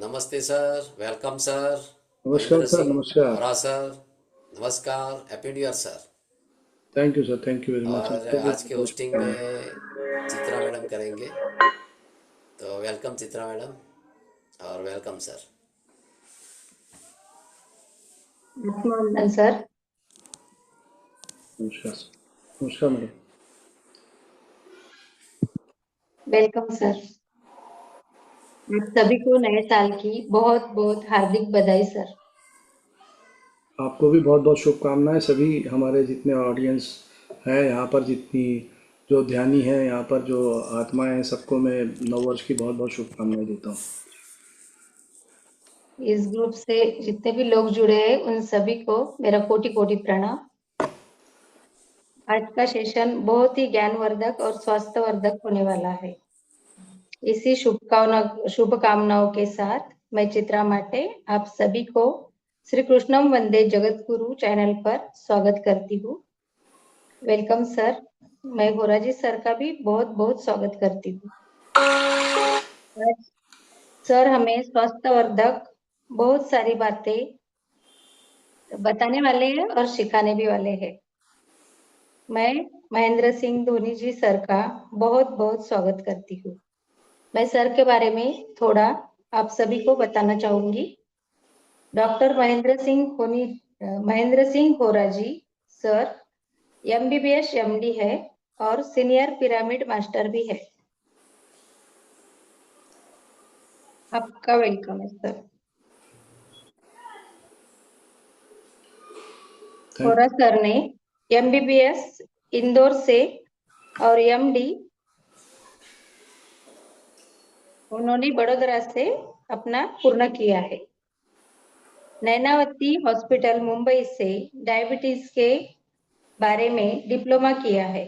नमस्ते sir, welcome sir. नमस्कार Mahendra sir. Singh नमस्कार। होरा सर, नमस्कार, happy new year sir. Thank you sir. Thank you very much. और आपको भी आज के बहुत बहुत होस्टिंग शुभकामनाएं। में चित्रा मैडम करेंगे, तो वेलकम चित्रा मैडम और वेलकम सर। नमस्कार सर। नमस्कार सर। नमस्कार मैडम। Welcome sir. आप सभी को नए साल की बहुत बहुत हार्दिक बधाई सर। आपको भी बहुत बहुत शुभकामनाएं। सभी हमारे जितने ऑडियंस हैं यहाँ पर, जितनी जो ध्यानी हैं यहाँ पर, जो आत्माएं हैं, सबको मैं नववर्ष की बहुत बहुत शुभकामनाएं देता हूँ। इस ग्रुप से जितने भी लोग जुड़े हैं उन सभी को मेरा कोटि कोटि प्रणाम। आज का सेशन बहुत ही ज्ञानवर्धक और स्वास्थ्यवर्धक होने वाला है। इसी शुभकामनाओं के साथ मैं चित्रा माटे आप सभी को श्री कृष्णम वंदे जगत गुरु चैनल पर स्वागत करती हूँ। Welcome sir. मैं होराजी सर का भी बहुत बहुत स्वागत करती हूँ। आज सर हमें स्वास्थ्यवर्धक बहुत सारी बातें बताने वाले हैं और सिखाने भी वाले हैं। मैं महेंद्र सिंह धोनी जी सर का बहुत बहुत स्वागत करती हूँ। मैं सर के बारे में थोड़ा आप सभी को बताना चाहूंगी। डॉक्टर महेंद्र सिंह होरा जी सर MBBS MD है और सीनियर पिरामिड मास्टर भी है। आपका वेलकम है सर। थैंक होरा सर ने MBBS इंदौर से और MD उन्होंने बड़ोदरा से अपना पूर्ण किया है। नैनावती हॉस्पिटल मुंबई से डायबिटीज के बारे में डिप्लोमा किया है।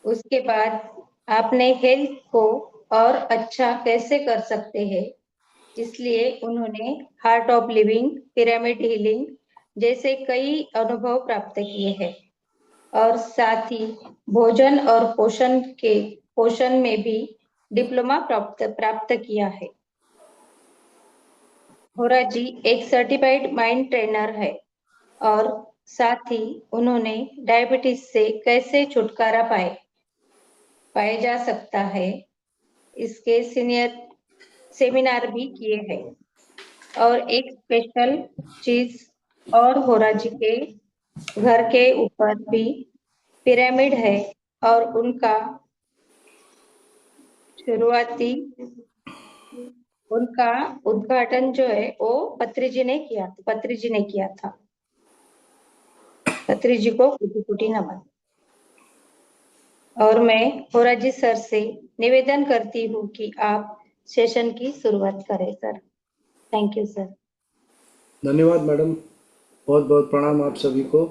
उसके बाद आपने हेल्थ को और अच्छा कैसे कर सकते हैं, इसलिए उन्होंने heart of living, pyramid healing जैसे कई अनुभव प्राप्त किए हैं और साथ ही भोजन और पोषण में भी डिप्लोमा प्राप्त किया है। होरा जी एक सर्टिफाइड माइंड ट्रेनर है और साथ ही उन्होंने डायबिटीज से कैसे छुटकारा पाया जा सकता है, इसके सीनियर सेमिनार भी किए हैं। और एक स्पेशल चीज और होरा जी के घर के ऊपर भी पिरामिड है और उनका शुरुआती उनका उद्घाटन जो है वो पत्री जी ने किया था। पत्री जी को कोटि कोटि नमन। और मैं होरा जी सर से निवेदन करती हूँ कि आप सेशन की शुरुआत करें सर। Thank you sir. धन्यवाद मैडम। बहुत बहुत प्रणाम आप सभी को।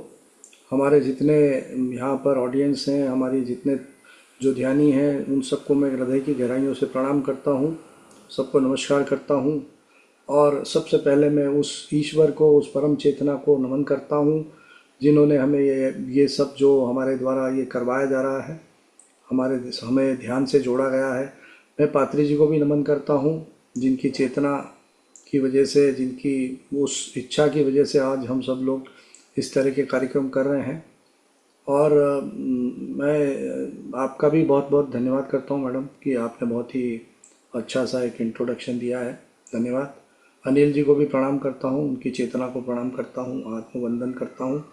हमारे जितने यहाँ पर ऑडियंस हैं, हमारी जितने जो ध्यानी हैं, उन सबको मैं हृदय की गहराइयों से प्रणाम करता हूँ। सबको नमस्कार करता हूँ। और सबसे पहले मैं उस ईश्वर को, उस परम चेतना को नमन करता हूँ जिन्होंने हमें ये सब जो हमारे द्वारा ये करवाया जा रहा है, हमें ध्यान से जोड़ा गया है। मैं पात्री जी को भी नमन करता हूँ, जिनकी चेतना की वजह से, जिनकी उस इच्छा की वजह से आज हम सब लोग इस तरह के कार्यक्रम कर रहे हैं। और मैं आपका भी बहुत बहुत धन्यवाद करता हूँ मैडम कि आपने बहुत ही अच्छा सा एक इंट्रोडक्शन दिया है। धन्यवाद। अनिल जी को भी प्रणाम करता हूँ, उनकी चेतना को प्रणाम करता हूँ, आत्मवंदन करता हूँ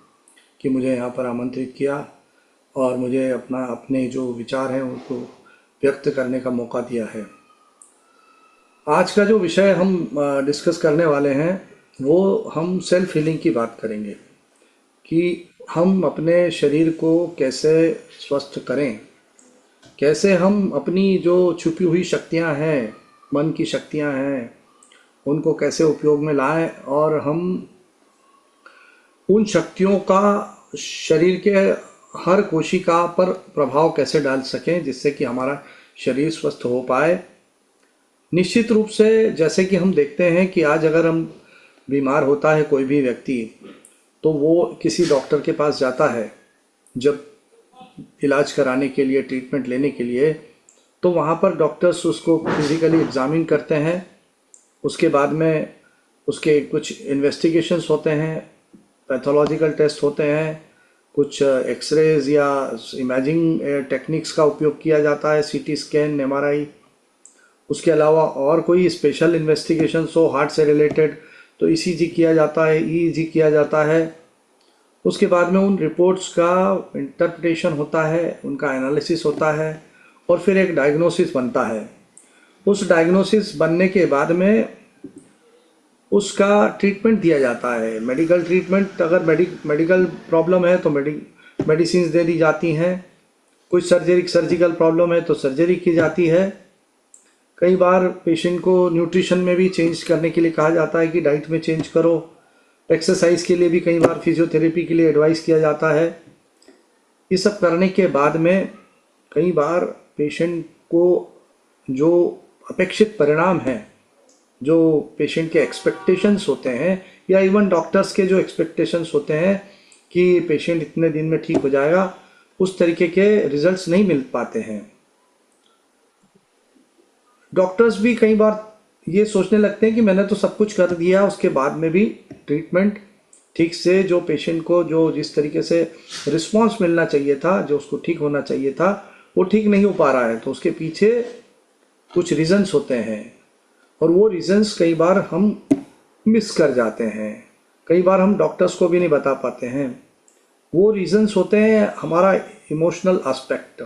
कि मुझे यहाँ पर आमंत्रित किया और मुझे अपने जो विचार हैं उनको व्यक्त करने का मौका दिया है। आज का जो विषय हम डिस्कस करने वाले हैं, वो हम सेल्फ हीलिंग की बात करेंगे कि हम अपने शरीर को कैसे स्वस्थ करें, कैसे हम अपनी जो छुपी हुई शक्तियां हैं, मन की शक्तियां हैं, उनको कैसे उपयोग में लाएं और हम उन शक्तियों का शरीर के हर कोशिका पर प्रभाव कैसे डाल सकें जिससे कि हमारा शरीर स्वस्थ हो पाए। निश्चित रूप से जैसे कि हम देखते हैं कि आज अगर हम बीमार होता है कोई भी व्यक्ति, तो वो किसी डॉक्टर के पास जाता है जब इलाज कराने के लिए, ट्रीटमेंट लेने के लिए। तो वहाँ पर डॉक्टर्स उसको फिजिकली एग्जामिन करते हैं उसके बाद में उसके कुछ इन्वेस्टिगेशंस होते हैं, पैथोलॉजिकल टेस्ट होते हैं, कुछ एक्सरेज या इमेजिंग टेक्निक्स का उपयोग किया जाता है, सीटी स्कैन, एमआरआई। उसके अलावा और कोई स्पेशल इन्वेस्टिगेशंस हो हार्ट से रिलेटेड तो ईसीजी किया जाता है, ईईजी किया जाता है। उसके बाद में उन रिपोर्ट्स का इंटरप्रिटेशन होता है, उनका एनालिसिस होता है और फिर एक डायग्नोसिस बनता है। उस डायग्नोसिस बनने के बाद में उसका ट्रीटमेंट दिया जाता है, मेडिकल ट्रीटमेंट। अगर मेडिकल प्रॉब्लम है तो मेडिसिन दे दी जाती हैं, कुछ सर्जिकल प्रॉब्लम है तो सर्जरी की जाती है। कई बार पेशेंट को न्यूट्रिशन में भी चेंज करने के लिए कहा जाता है कि डाइट में चेंज करो। एक्सरसाइज के लिए भी कई बार फिजियोथेरेपी के लिए एडवाइस किया जाता है। ये सब करने के बाद में कई बार पेशेंट को जो अपेक्षित परिणाम है, जो पेशेंट के एक्सपेक्टेशंस होते हैं या इवन डॉक्टर्स के जो एक्सपेक्टेशंस होते हैं कि पेशेंट इतने दिन में ठीक हो जाएगा, उस तरीके के रिजल्ट्स नहीं मिल पाते हैं। डॉक्टर्स भी कई बार ये सोचने लगते हैं कि मैंने तो सब कुछ कर दिया, उसके बाद में भी ट्रीटमेंट ठीक से जो पेशेंट को जो जिस तरीके से रिस्पांस मिलना चाहिए था, जो उसको ठीक होना चाहिए था, वो ठीक नहीं हो पा रहा है। तो उसके पीछे कुछ रीजंस होते हैं और वो रीजंस कई बार हम मिस कर जाते हैं, कई बार हम डॉक्टर्स को भी नहीं बता पाते हैं। वो रीजंस होते हैं हमारा इमोशनल एस्पेक्ट।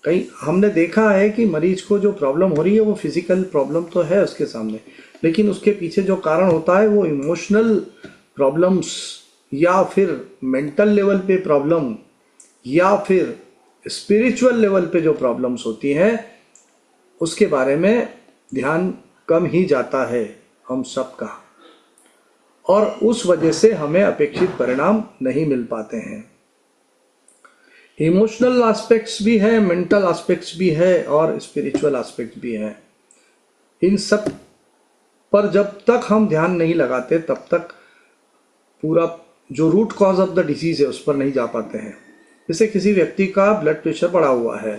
कई हमने देखा है कि मरीज को जो प्रॉब्लम हो रही है वो फिजिकल प्रॉब्लम तो है उसके सामने, लेकिन उसके पीछे जो कारण होता है वो इमोशनल प्रॉब्लम्स या फिर मेंटल लेवल पे प्रॉब्लम या फिर स्पिरिचुअल लेवल पे जो प्रॉब्लम्स होती हैं, उसके बारे में ध्यान कम ही जाता है हम सबका, और उस वजह से हमें अपेक्षित परिणाम नहीं मिल पाते हैं। इमोशनल एस्पेक्ट्स भी है, मेंटल एस्पेक्ट्स भी है और स्पिरिचुअल एस्पेक्ट्स भी है। इन सब पर जब तक हम ध्यान नहीं लगाते तब तक पूरा जो root cause of the disease है उस पर नहीं जा पाते हैं। जैसे किसी व्यक्ति का ब्लड प्रेशर बढ़ा हुआ है,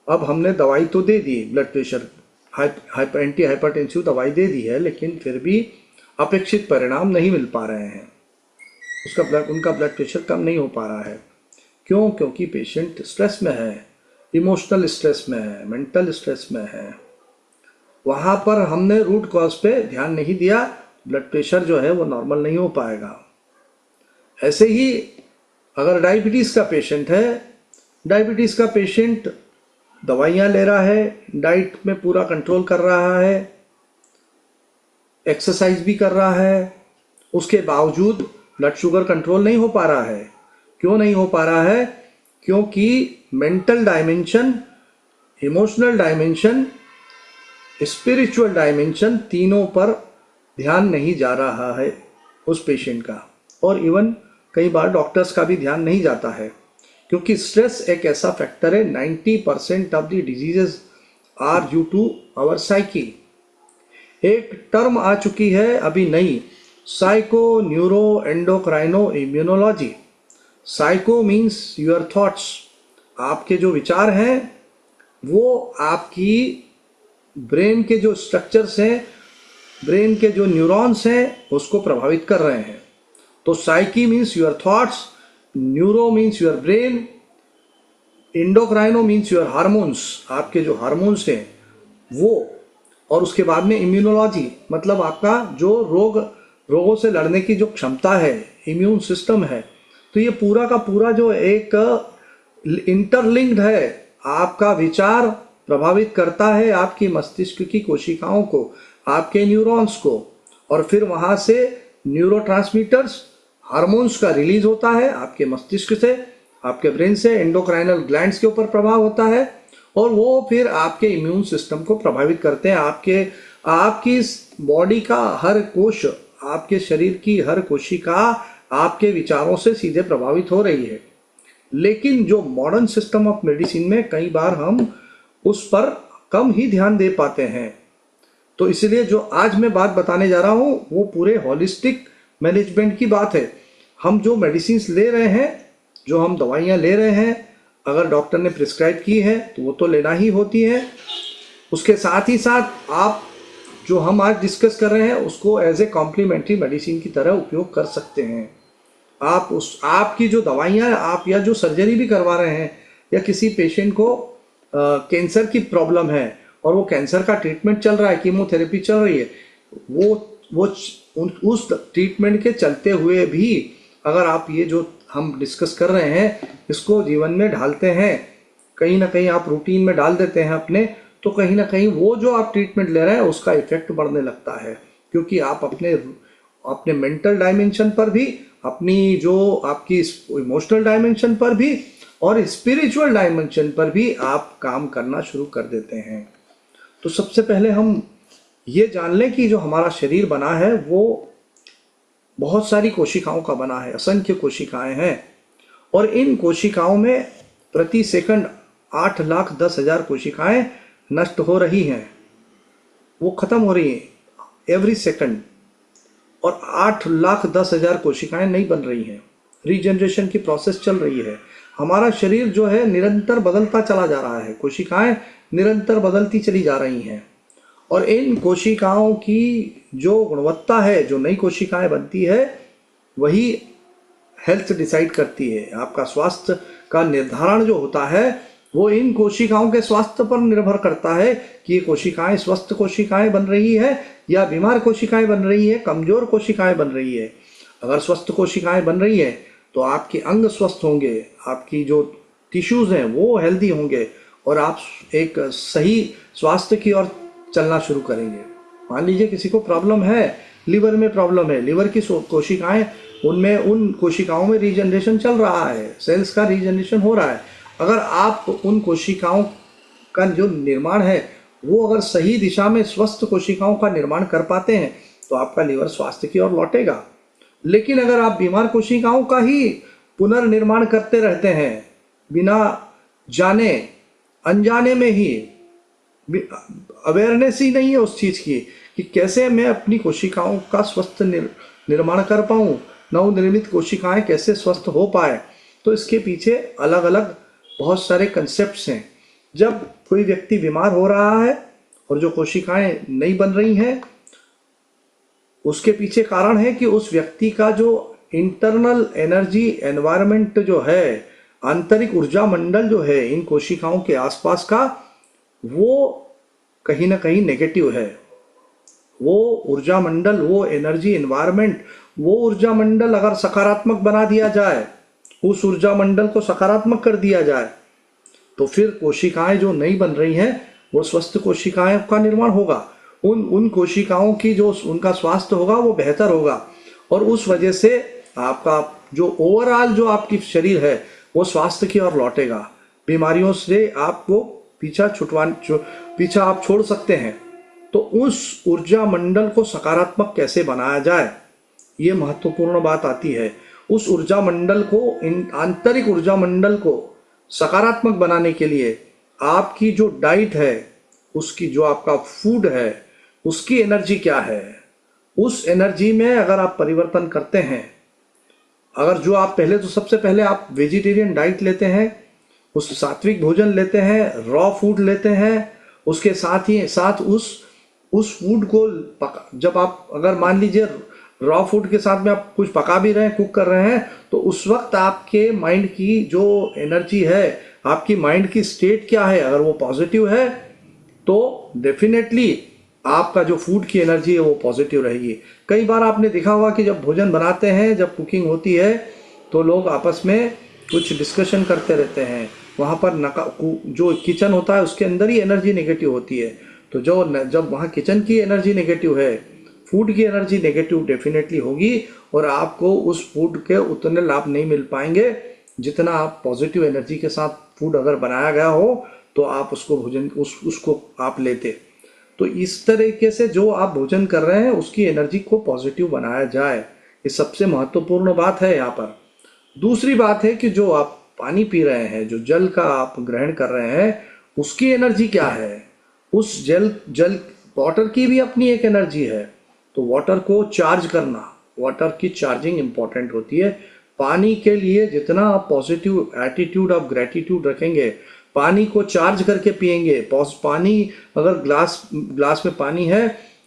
अब हमने दवाई तो दे दी, ब्लड प्रेशर एंटी हाइपरटेंसिव दवाई दे दी है, लेकिन फिर भी अपेक्षित परिणाम नहीं मिल पा रहे हैं। उनका ब्लड प्रेशर कम नहीं हो पा रहा है। क्यों? क्योंकि पेशेंट स्ट्रेस में है, इमोशनल स्ट्रेस में है, मेंटल स्ट्रेस में है। वहाँ पर हमने रूट कॉज पे ध्यान नहीं दिया, ब्लड प्रेशर जो है वो नॉर्मल नहीं हो पाएगा। ऐसे ही अगर डायबिटीज़ का पेशेंट है, डायबिटीज़ का पेशेंट दवाइयाँ ले रहा है, डाइट में पूरा कंट्रोल कर रहा है, एक्सरसाइज भी कर रहा है, उसके बावजूद ब्लड शुगर कंट्रोल नहीं हो पा रहा है। क्यों नहीं हो पा रहा है? क्योंकि mental dimension, emotional dimension, spiritual dimension, तीनों पर ध्यान नहीं जा रहा है उस पेशेंट का। और इवन कई बार डॉक्टर्स का भी ध्यान नहीं जाता है, क्योंकि स्ट्रेस एक ऐसा फैक्टर है, 90% of the diseases are due to our psyche. एक टर्म आ चुकी है अभी नई, psycho neuro endocrino immunology. Psycho means your thoughts, आपके जो विचार हैं वो आपकी ब्रेन के जो स्ट्रक्चर्स हैं, ब्रेन के जो न्यूरॉन्स हैं उसको प्रभावित कर रहे हैं। तो psyche means your thoughts, neuro means your brain, endocrino means your hormones, आपके जो हार्मोन्स हैं वो, और उसके बाद में इम्यूनोलॉजी मतलब आपका जो रोगों से लड़ने की जो क्षमता है, इम्यून सिस्टम है। तो ये पूरा का पूरा जो एक इंटरलिंक्ड है। आपका विचार प्रभावित करता है आपकी मस्तिष्क की कोशिकाओं को, आपके न्यूरॉन्स को, और फिर वहाँ से न्यूरोट्रांसमीटर्स, हार्मोन्स का रिलीज होता है आपके मस्तिष्क से, आपके ब्रेन से, एंडोक्राइनल ग्लैंड्स के ऊपर प्रभाव होता है, और वो फिर आपके इम्यून सिस्टम को प्रभावित करते हैं। आपकी बॉडी का हर कोश, आपके शरीर की हर कोशिका आपके विचारों से सीधे प्रभावित हो रही है। लेकिन जो मॉडर्न सिस्टम ऑफ मेडिसिन में कई बार हम उस पर कम ही ध्यान दे पाते हैं। तो इसलिए जो आज मैं बात बताने जा रहा हूँ वो पूरे होलिस्टिक मैनेजमेंट की बात है। हम जो मेडिसिन ले रहे हैं, जो हम दवाइयाँ ले रहे हैं, अगर डॉक्टर ने प्रिस्क्राइब की है तो वो तो लेना ही होती है। उसके साथ ही साथ आप जो हम आज डिस्कस कर रहे हैं उसको एज ए कॉम्प्लीमेंट्री मेडिसिन की तरह उपयोग कर सकते हैं। आपकी जो दवाइयाँ आप या जो सर्जरी भी करवा रहे हैं या किसी पेशेंट को कैंसर की प्रॉब्लम है और वो कैंसर का ट्रीटमेंट चल रहा है, कीमोथेरेपी चल रही है, वो उस ट्रीटमेंट के चलते हुए भी अगर आप ये जो हम डिस्कस कर रहे हैं इसको जीवन में ढालते हैं, कहीं ना कहीं आप रूटीन में डाल देते हैं अपने, तो कहीं ना कहीं वो जो आप ट्रीटमेंट ले रहे हैं उसका इफेक्ट बढ़ने लगता है, क्योंकि आप अपने मेंटल डायमेंशन पर भी, अपनी जो आपकी इमोशनल डायमेंशन पर भी और स्पिरिचुअल डायमेंशन पर भी आप काम करना शुरू कर देते हैं। तो सबसे पहले हम ये जान लें कि जो हमारा शरीर बना है वो बहुत सारी कोशिकाओं का बना है, असंख्य कोशिकाएं हैं, और इन कोशिकाओं में प्रति सेकंड 8,10,000 कोशिकाएं नष्ट हो रही हैं, वो खत्म हो रही हैं एवरी सेकंड, और 8,10,000 कोशिकाएं नहीं बन रही हैं। रीजनरेशन की प्रोसेस चल रही है। हमारा शरीर जो है निरंतर बदलता चला जा रहा है, कोशिकाएं निरंतर बदलती चली जा रही हैं, और इन कोशिकाओं की जो गुणवत्ता है, जो नई कोशिकाएं बनती है, वही हेल्थ डिसाइड करती है। आपका स्वास्थ्य का निर्धारण जो होता है वो इन कोशिकाओं के स्वास्थ्य पर निर्भर करता है कि ये कोशिकाएं स्वस्थ कोशिकाएं बन रही है या बीमार कोशिकाएं बन रही है, कमजोर कोशिकाएं बन रही है। अगर स्वस्थ कोशिकाएं बन रही है तो आपके अंग स्वस्थ होंगे, आपकी जो टिश्यूज हैं वो हेल्दी होंगे और आप एक सही स्वास्थ्य की ओर चलना शुरू करेंगे। मान लीजिए किसी को प्रॉब्लम है, लिवर में प्रॉब्लम है, लिवर की कोशिकाएं, उनमें उन कोशिकाओं में रीजनरेशन चल रहा है, सेल्स का रीजनरेशन हो रहा है। अगर आप उन कोशिकाओं का जो निर्माण है वो अगर सही दिशा में स्वस्थ कोशिकाओं का निर्माण कर पाते हैं तो आपका लिवर स्वास्थ्य की ओर लौटेगा। लेकिन अगर आप बीमार कोशिकाओं का ही पुनर्निर्माण करते रहते हैं बिना जाने अनजाने में ही, अवेयरनेस ही नहीं है उस चीज़ की कि कैसे मैं अपनी कोशिकाओं का स्वस्थ निर्माण कर पाऊँ, नवनिर्मित कोशिकाएं कैसे स्वस्थ हो पाए, तो इसके पीछे अलग अलग बहुत सारे कंसेप्ट्स हैं। जब कोई व्यक्ति बीमार हो रहा है और जो कोशिकाएं नहीं बन रही हैं, उसके पीछे कारण है कि उस व्यक्ति का जो इंटरनल एनर्जी एनवायरनमेंट जो है, आंतरिक ऊर्जा मंडल जो है इन कोशिकाओं के आसपास का, वो कहीं ना कहीं नेगेटिव है। वो ऊर्जा मंडल, वो एनर्जी एनवायरनमेंट, वो ऊर्जा मंडल अगर सकारात्मक बना दिया जाए, उस ऊर्जा मंडल को सकारात्मक कर दिया जाए, तो फिर कोशिकाएं जो नहीं बन रही हैं वो स्वस्थ कोशिकाएं का निर्माण होगा। उन कोशिकाओं की जो उनका स्वास्थ्य होगा वो बेहतर होगा, और उस वजह से आपका जो ओवरऑल जो आपकी शरीर है वो स्वास्थ्य की ओर लौटेगा। बीमारियों से आपको पीछा आप छोड़ सकते हैं। तो उस ऊर्जा मंडल को सकारात्मक कैसे बनाया जाए, ये महत्वपूर्ण बात आती है। उस ऊर्जा मंडल को, इन आंतरिक ऊर्जा मंडल को सकारात्मक बनाने के लिए आपकी जो डाइट है, उसकी जो आपका फूड है, उसकी एनर्जी क्या है, उस एनर्जी में अगर आप परिवर्तन करते हैं, अगर जो आप पहले तो सबसे पहले आप वेजिटेरियन डाइट लेते हैं, उस सात्विक भोजन लेते हैं, रॉ फूड लेते हैं, उसके साथ ही साथ उस फूड को जब आप अगर मान लीजिए रॉ फूड के साथ में आप कुछ पका भी रहे हैं, कुक कर रहे हैं, तो उस वक्त आपके माइंड की जो एनर्जी है, आपकी माइंड की स्टेट क्या है, अगर वो पॉजिटिव है तो डेफिनेटली आपका जो फूड की एनर्जी है वो पॉजिटिव रहेगी। कई बार आपने देखा होगा कि जब भोजन बनाते हैं, जब कुकिंग होती है, तो लोग आपस में कुछ डिस्कशन करते रहते हैं। वहाँ पर जो किचन होता है उसके अंदर ही एनर्जी नेगेटिव होती है। तो जब वहाँ किचन की एनर्जी नेगेटिव है, फूड की एनर्जी नेगेटिव डेफिनेटली होगी, और आपको उस फूड के उतने लाभ नहीं मिल पाएंगे जितना आप पॉजिटिव एनर्जी के साथ फूड अगर बनाया गया हो तो आप उसको उसको आप लेते। तो इस तरीके से जो आप भोजन कर रहे हैं उसकी एनर्जी को पॉजिटिव बनाया जाए, ये सबसे महत्वपूर्ण बात है यहाँ पर। दूसरी बात है कि जो आप पानी पी रहे हैं, जो जल का आप ग्रहण कर रहे हैं, उसकी एनर्जी क्या है। उस जल वाटर की भी अपनी एक एनर्जी है, तो वाटर को चार्ज करना, वाटर की चार्जिंग इंपॉर्टेंट होती है। पानी के लिए जितना आप पॉजिटिव एटीट्यूड ऑफ ग्रेटिट्यूड रखेंगे, पानी को चार्ज करके पिएंगे, पानी अगर ग्लास में पानी है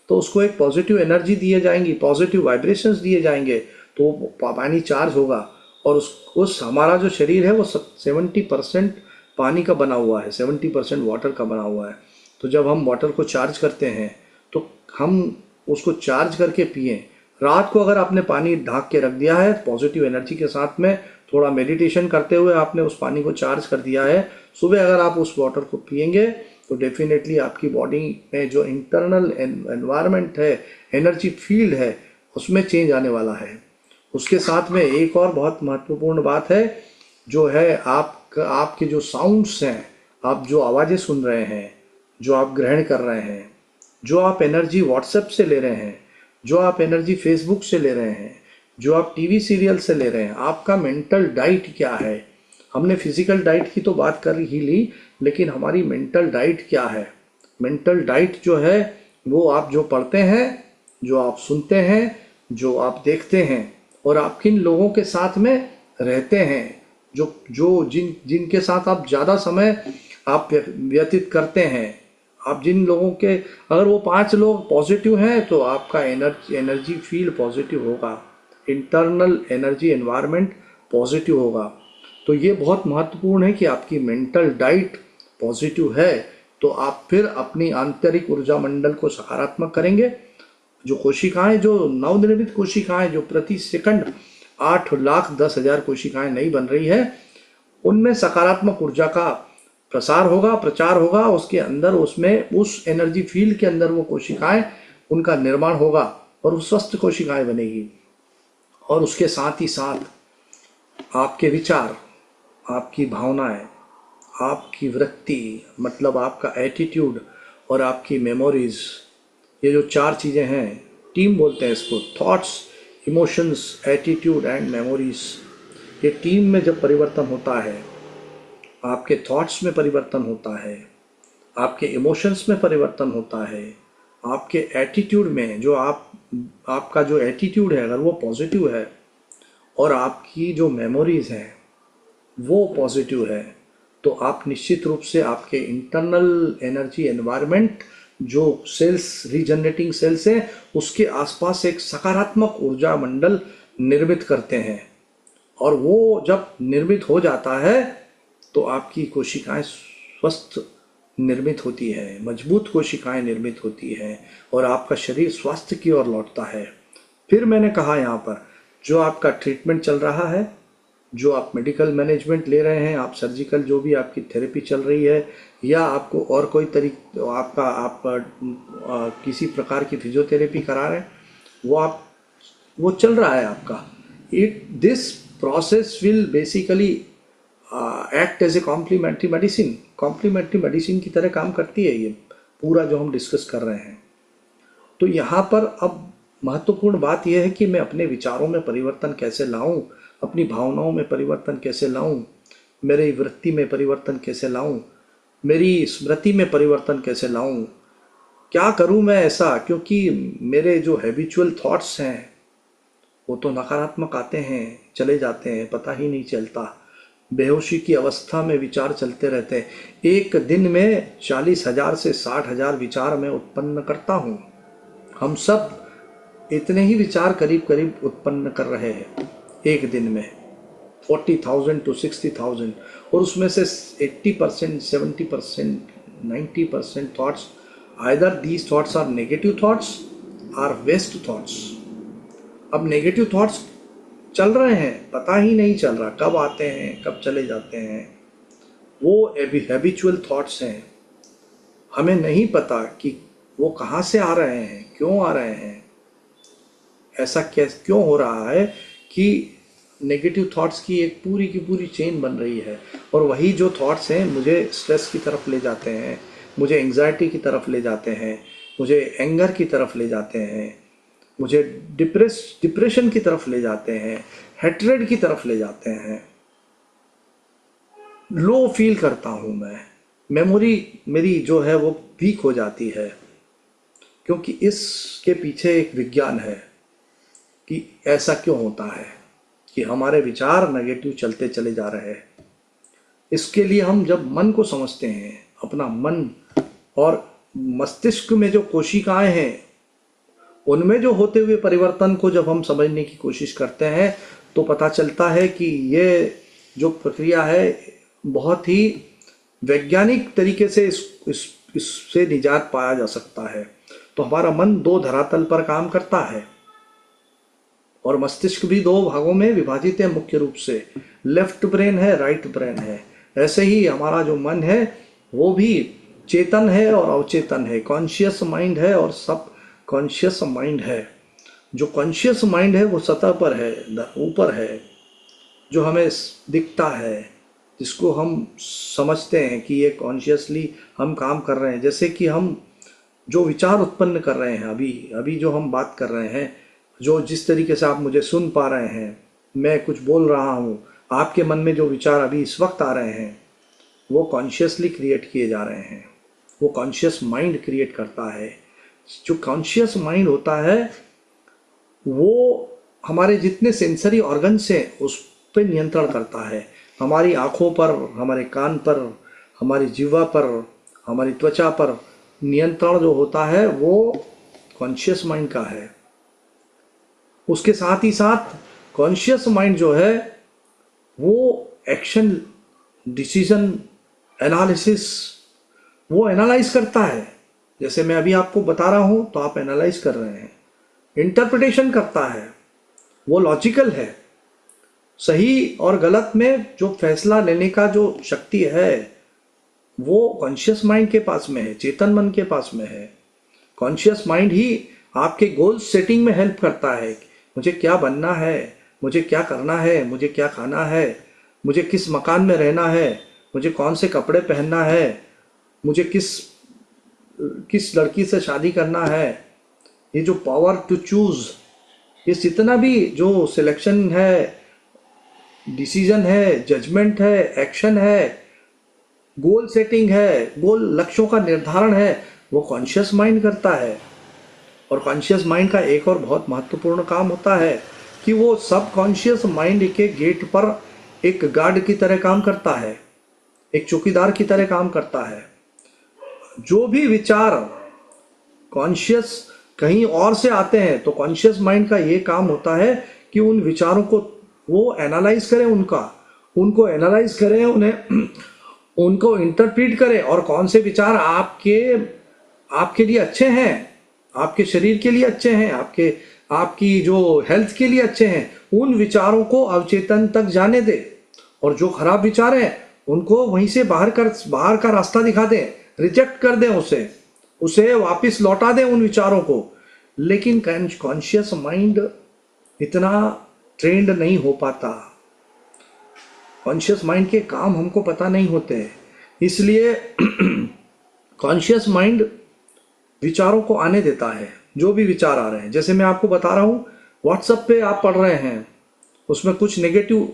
तो उसको एक पॉजिटिव एनर्जी दिए जाएंगी, पॉजिटिव वाइब्रेशंस दिए जाएंगे, तो पानी चार्ज होगा। और उस हमारा जो शरीर है वो 70% पानी का बना हुआ है, 70% वाटर का बना हुआ है। तो जब हम वाटर को चार्ज करते हैं तो हम उसको चार्ज करके पिएं। रात को अगर आपने पानी ढाक के रख दिया है पॉजिटिव एनर्जी के साथ में, थोड़ा मेडिटेशन करते हुए आपने उस पानी को चार्ज कर दिया है, सुबह अगर आप उस वाटर को पिएंगे तो डेफिनेटली आपकी बॉडी में जो इंटरनल एनवायरनमेंट है, एनर्जी फील्ड है, उसमें चेंज आने वाला है। उसके साथ में एक और बहुत महत्वपूर्ण बात है जो है आपके जो साउंड्स हैं, आप जो आवाज़ें सुन रहे हैं, जो आप ग्रहण कर रहे हैं, जो आप एनर्जी व्हाट्सएप से ले रहे हैं, जो आप एनर्जी फेसबुक से ले रहे हैं, जो आप टीवी सीरियल से ले रहे हैं, आपका मेंटल डाइट क्या है। हमने फिजिकल डाइट की तो बात कर ही ली, लेकिन हमारी मेंटल डाइट क्या है। मेंटल डाइट जो है वो आप जो पढ़ते हैं, जो आप सुनते हैं, जो आप देखते हैं, और आप किन लोगों के साथ में रहते हैं, जिनके साथ आप ज़्यादा समय आप व्यतीत करते हैं। आप जिन लोगों के, अगर वो 5 लोग पॉजिटिव हैं तो आपका एनर्जी फील्ड पॉजिटिव होगा, इंटरनल एनर्जी एनवायरनमेंट पॉजिटिव होगा। तो ये बहुत महत्वपूर्ण है कि आपकी मेंटल डाइट पॉजिटिव है तो आप फिर अपनी आंतरिक ऊर्जा मंडल को सकारात्मक करेंगे। जो कोशिकाएं, जो नवनिर्मित कोशिकाएं जो प्रति सेकंड 8,10,000 कोशिकाएं नई बन रही है, उनमें सकारात्मक ऊर्जा का प्रसार होगा, प्रचार होगा। उसके अंदर, उसमें, उस एनर्जी फील्ड के अंदर वो कोशिकाएं, उनका निर्माण होगा और वो स्वस्थ कोशिकाएं बनेगी। और उसके साथ ही साथ आपके विचार, आपकी भावनाएं, आपकी वृत्ति, मतलब आपका एटीट्यूड और आपकी मेमोरीज, ये जो 4 चीज़ें हैं, टीम बोलते हैं इसको, thoughts, emotions, attitude and memories. ये टीम में जब परिवर्तन होता है, आपके थॉट्स में परिवर्तन होता है, आपके इमोशंस में परिवर्तन होता है, आपके एटीट्यूड में, जो आपका जो एटीट्यूड है अगर वो पॉजिटिव है और आपकी जो मेमोरीज हैं वो पॉजिटिव है, तो आप निश्चित रूप से आपके इंटरनल एनर्जी एनवायरनमेंट, जो सेल्स, रीजनरेटिंग सेल्स हैं, उसके आसपास एक सकारात्मक ऊर्जा मंडल निर्मित करते हैं। और वो जब निर्मित हो जाता है तो आपकी कोशिकाएं स्वस्थ निर्मित होती है, मजबूत कोशिकाएं निर्मित होती हैं और आपका शरीर स्वास्थ्य की ओर लौटता है। फिर मैंने कहा यहाँ पर जो आपका ट्रीटमेंट चल रहा है, जो आप मेडिकल मैनेजमेंट ले रहे हैं, आप सर्जिकल जो भी आपकी थेरेपी चल रही है, या आपको और कोई आप किसी प्रकार की फिजियोथेरेपी करा रहे हैं, वो चल रहा है आपका। This process will basically act as a complementary medicine की तरह काम करती है ये पूरा जो हम डिस्कस कर रहे हैं। तो यहाँ पर अब महत्वपूर्ण बात यह है कि मैं अपने विचारों में परिवर्तन कैसे लाऊं, अपनी भावनाओं में परिवर्तन कैसे लाऊं, मेरी वृत्ति में परिवर्तन कैसे लाऊं, मेरी स्मृति में परिवर्तन कैसे लाऊं, क्या करूं मैं ऐसा, क्योंकि मेरे जो हैबिचुअल थॉट्स हैं वो तो नकारात्मक आते हैं, चले जाते हैं, पता ही नहीं चलता। बेहोशी की अवस्था में विचार चलते रहते हैं। एक दिन में 40,000 से 60,000 विचार मैं उत्पन्न करता हूँ। हम सब इतने ही विचार करीब करीब उत्पन्न कर रहे हैं एक दिन में, 40,000 to 60,000, और उसमें से 80%, 70%, 90% thoughts, either these thoughts are negative thoughts or waste thoughts। अब नेगेटिव थॉट्स चल रहे हैं, पता ही नहीं चल रहा कब आते हैं कब चले जाते हैं। वो हैबिचुअल थॉट्स हैं, हमें नहीं पता कि वो कहाँ से आ रहे हैं, क्यों आ रहे हैं, ऐसा क्यों हो रहा है कि नेगेटिव थॉट्स की एक पूरी की पूरी चेन बन रही है। और वही जो थॉट्स हैं मुझे स्ट्रेस की तरफ ले जाते हैं, मुझे एंग्जाइटी की तरफ ले जाते हैं, मुझे एंगर की तरफ ले जाते हैं, मुझे डिप्रेशन की तरफ ले जाते हैं, हेट्रेड की तरफ ले जाते हैं। लो फील करता हूँ मैं, मेमोरी मेरी जो है वो वीक हो जाती है, क्योंकि इसके पीछे एक विज्ञान है कि ऐसा क्यों होता है कि हमारे विचार नेगेटिव चलते चले जा रहे हैं। इसके लिए हम जब मन को समझते हैं, अपना मन और मस्तिष्क में जो कोशिकाएं हैं उनमें जो होते हुए परिवर्तन को जब हम समझने की कोशिश करते हैं तो पता चलता है कि ये जो प्रक्रिया है बहुत ही वैज्ञानिक तरीके से इससे निजात पाया जा सकता है। तो हमारा मन दो धरातल पर काम करता है और मस्तिष्क भी दो भागों में विभाजित है, मुख्य रूप से लेफ्ट ब्रेन है, राइट ब्रेन है। ऐसे ही हमारा जो मन है वो भी चेतन है और अवचेतन है, कॉन्शियस माइंड है और सब कॉन्शियस माइंड है। जो कॉन्शियस माइंड है वो सतह पर है, ऊपर है, जो हमें दिखता है, जिसको हम समझते हैं कि ये कॉन्शियसली हम काम कर रहे हैं। जैसे कि हम जो विचार उत्पन्न कर रहे हैं, अभी अभी जो हम बात कर रहे हैं, जो जिस तरीके से आप मुझे सुन पा रहे हैं, मैं कुछ बोल रहा हूँ, आपके मन में जो विचार अभी इस वक्त आ रहे हैं वो कॉन्शियसली क्रिएट किए जा रहे हैं, वो कॉन्शियस माइंड क्रिएट करता है। जो कॉन्शियस माइंड होता है वो हमारे जितने सेंसरी ऑर्गन्स हैं उस पर नियंत्रण करता है। हमारी आँखों पर, हमारे कान पर, हमारी जीवा पर, हमारी त्वचा पर नियंत्रण जो होता है वो कॉन्शियस माइंड का है। उसके साथ ही साथ कॉन्शियस माइंड जो है वो एक्शन, डिसीजन, एनालिसिस, वो एनालाइज करता है। जैसे मैं अभी आपको बता रहा हूँ तो आप एनालाइज कर रहे हैं। इंटरप्रिटेशन करता है, वो लॉजिकल है। सही और गलत में जो फैसला लेने का जो शक्ति है वो कॉन्शियस माइंड के पास में है, चेतन मन के पास में है। कॉन्शियस माइंड ही आपके गोल सेटिंग में हेल्प करता है। मुझे क्या बनना है, मुझे क्या करना है, मुझे क्या खाना है, मुझे किस मकान में रहना है, मुझे कौन से कपड़े पहनना है, मुझे किस लड़की से शादी करना है। ये जो पावर टू चूज, ये जितना भी जो सिलेक्शन है, डिसीजन है, जजमेंट है, एक्शन है, गोल सेटिंग है, गोल लक्ष्यों का निर्धारण है, वो कॉन्शियस माइंड करता है। और कॉन्शियस माइंड का एक और बहुत महत्वपूर्ण काम होता है कि वो सब कॉन्शियस माइंड के गेट पर एक गार्ड की तरह काम करता है, एक चौकीदार की तरह काम करता है। जो भी विचार कॉन्शियस कहीं और से आते हैं तो कॉन्शियस माइंड का ये काम होता है कि उन विचारों को वो एनालाइज करें, उनको एनालाइज करें, उन्हें उनको इंटरप्रीट करें, और कौन से विचार आपके लिए अच्छे हैं, आपके शरीर के लिए अच्छे हैं, आपकी जो हेल्थ के लिए अच्छे हैं, उन विचारों को अवचेतन तक जाने दे। और जो खराब विचार हैं उनको वहीं से बाहर का रास्ता दिखा दें, रिजेक्ट कर दें, उसे वापस लौटा दें उन विचारों को। लेकिन कॉन्शियस माइंड इतना ट्रेंड नहीं हो पाता, कॉन्शियस माइंड के काम हमको पता नहीं होते, इसलिए कॉन्शियस माइंड विचारों को आने देता है, जो भी विचार आ रहे हैं। जैसे मैं आपको बता रहा हूँ, व्हाट्सएप पे आप पढ़ रहे हैं, उसमें कुछ नेगेटिव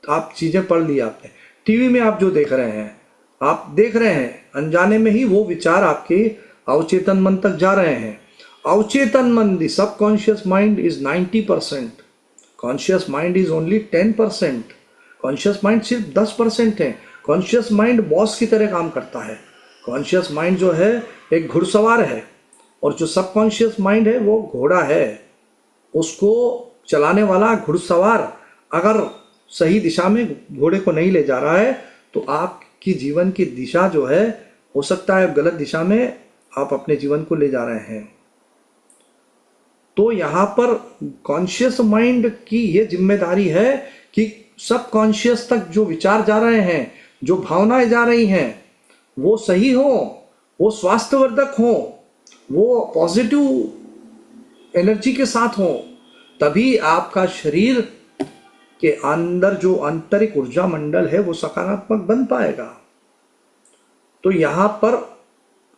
आप चीज़ें पढ़ ली आपने, टीवी में आप जो देख रहे हैं, आप देख रहे हैं, अनजाने में ही वो विचार आपके अवचेतन मन तक जा रहे हैं। अवचेतन मन, the subconscious mind is 90%, conscious mind is only 10%। Conscious mind सिर्फ 10% है। कॉन्शियस माइंड बॉस की तरह काम करता है। कॉन्शियस माइंड जो है एक घुड़सवार है, और जो सबकॉन्शियस माइंड है वो घोड़ा है। उसको चलाने वाला घुड़सवार अगर सही दिशा में घोड़े को नहीं ले जा रहा है तो आपकी जीवन की दिशा जो है, हो सकता है गलत दिशा में आप अपने जीवन को ले जा रहे हैं। तो यहाँ पर कॉन्शियस माइंड की ये जिम्मेदारी है कि सबकॉन्शियस तक जो विचार जा रहे हैं, जो भावनाएं जा रही हैं, वो सही हो, वो स्वास्थ्यवर्धक हो, वो पॉजिटिव एनर्जी के साथ हो, तभी आपका शरीर के अंदर जो आंतरिक ऊर्जा मंडल है वो सकारात्मक बन पाएगा। तो यहाँ पर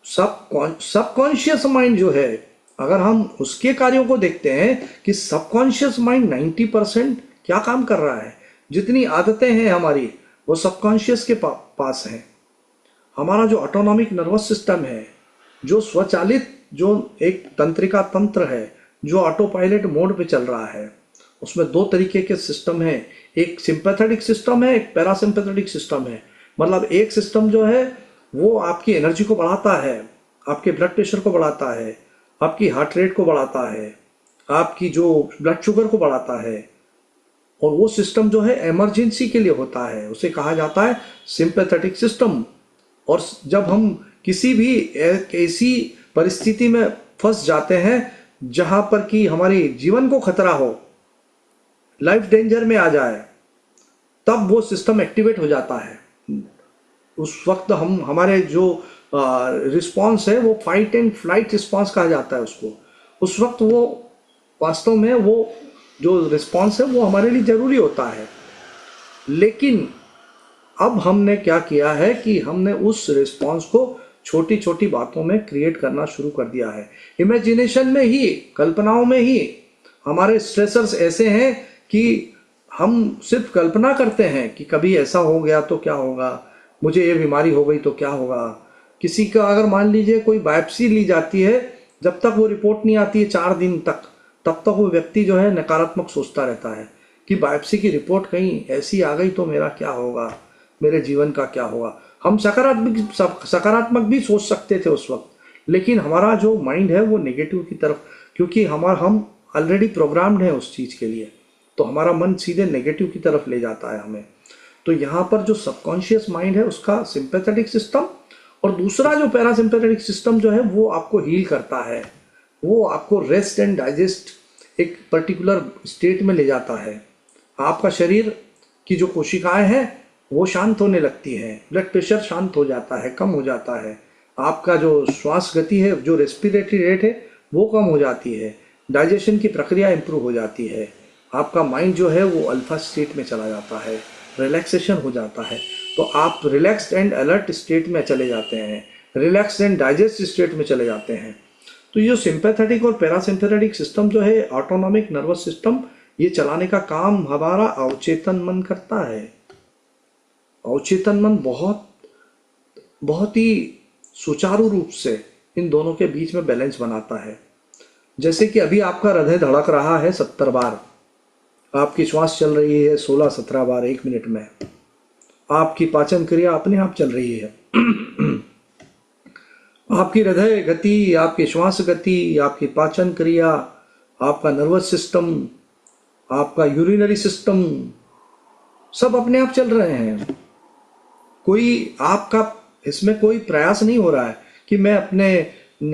सबकॉन्शियस माइंड जो है, अगर हम उसके कार्यों को देखते हैं कि सबकॉन्शियस माइंड 90% क्या काम कर रहा है, जितनी आदतें हैं हमारी वो सबकॉन्शियस के पास हैं। हमारा जो ऑटोनॉमिक नर्वस सिस्टम है, जो स्वचालित, जो एक तंत्रिका तंत्र है, जो ऑटो पायलट मोड पे चल रहा है, उसमें दो तरीके के सिस्टम है, एक सिंपैथेटिक सिस्टम है, एक पैरासिम्पैथेटिक सिस्टम है। मतलब एक सिस्टम जो है वो आपकी एनर्जी को बढ़ाता है, आपके ब्लड प्रेशर को बढ़ाता है, आपकी हार्ट रेट को बढ़ाता है, आपकी जो ब्लड शुगर को बढ़ाता है। और वो सिस्टम जो है इमरजेंसी के लिए होता है, उसे कहा जाता है सिंपैथेटिक सिस्टम। और जब हम किसी भी ऐसी परिस्थिति में फंस जाते हैं जहां पर कि हमारे जीवन को खतरा हो, लाइफ डेंजर में आ जाए, तब वो सिस्टम एक्टिवेट हो जाता है। उस वक्त हम हमारे जो रिस्पांस है वो फाइट एंड फ्लाइट रिस्पांस कहा जाता है उसको। उस वक्त वो वास्तव में वो जो रिस्पांस है वो हमारे लिए ज़रूरी होता है। लेकिन अब हमने क्या किया है कि हमने उस रिस्पांस को छोटी छोटी बातों में क्रिएट करना शुरू कर दिया है। इमेजिनेशन में ही, कल्पनाओं में ही हमारे स्ट्रेसर्स ऐसे हैं कि हम सिर्फ कल्पना करते हैं कि कभी ऐसा हो गया तो क्या होगा, मुझे ये बीमारी हो गई तो क्या होगा। किसी का अगर मान लीजिए कोई बायोप्सी ली जाती है, जब तक वो रिपोर्ट नहीं आती है 4 दिन तक, तब तक वो व्यक्ति जो है नकारात्मक सोचता रहता है कि बायोप्सी की रिपोर्ट कहीं ऐसी आ गई तो मेरा क्या होगा, मेरे जीवन का क्या होगा। हम सकारात्मक भी सोच सकते थे उस वक्त, लेकिन हमारा जो माइंड है वो नेगेटिव की तरफ, क्योंकि हम ऑलरेडी प्रोग्राम्ड हैं उस चीज़ के लिए, तो हमारा मन सीधे नेगेटिव की तरफ ले जाता है हमें। तो यहाँ पर जो सबकॉन्शियस माइंड है उसका सिंपैथेटिक सिस्टम, और दूसरा जो पैरासिम्पैथेटिक सिस्टम जो है वो आपको हील करता है, वो आपको रेस्ट एंड डाइजेस्ट एक पर्टिकुलर स्टेट में ले जाता है। आपका शरीर की जो कोशिकाएं हैं वो शांत होने लगती हैं, ब्लड प्रेशर शांत हो जाता है, कम हो जाता है, आपका जो श्वास गति है, जो रेस्पिरेटरी रेट है वो कम हो जाती है, डाइजेशन की प्रक्रिया इंप्रूव हो जाती है, आपका माइंड जो है वो अल्फा स्टेट में चला जाता है, रिलैक्सेशन हो जाता है। तो आप रिलैक्स्ड एंड अलर्ट स्टेट में चले जाते हैं, रिलैक्स्ड एंड डाइजेस्ट स्टेट में चले जाते हैं। तो ये सिंपैथेटिक और पैरासिम्पैथेटिक सिस्टम जो है, ऑटोनॉमिक नर्वस सिस्टम, ये चलाने का काम हमारा अवचेतन मन करता है। अवचेतन मन बहुत ही सुचारू रूप से इन दोनों के बीच में बैलेंस बनाता है। जैसे कि अभी आपका हृदय धड़क रहा है 70 बार, आपकी श्वास चल रही है 16-17 बार 1 मिनट में, आपकी पाचन क्रिया अपने आप चल रही है। आपकी हृदय गति, आपकी श्वास गति, आपकी पाचन क्रिया, आपका नर्वस सिस्टम, आपका यूरिनरी सिस्टम, सब अपने आप चल रहे हैं। कोई आपका इसमें कोई प्रयास नहीं हो रहा है कि मैं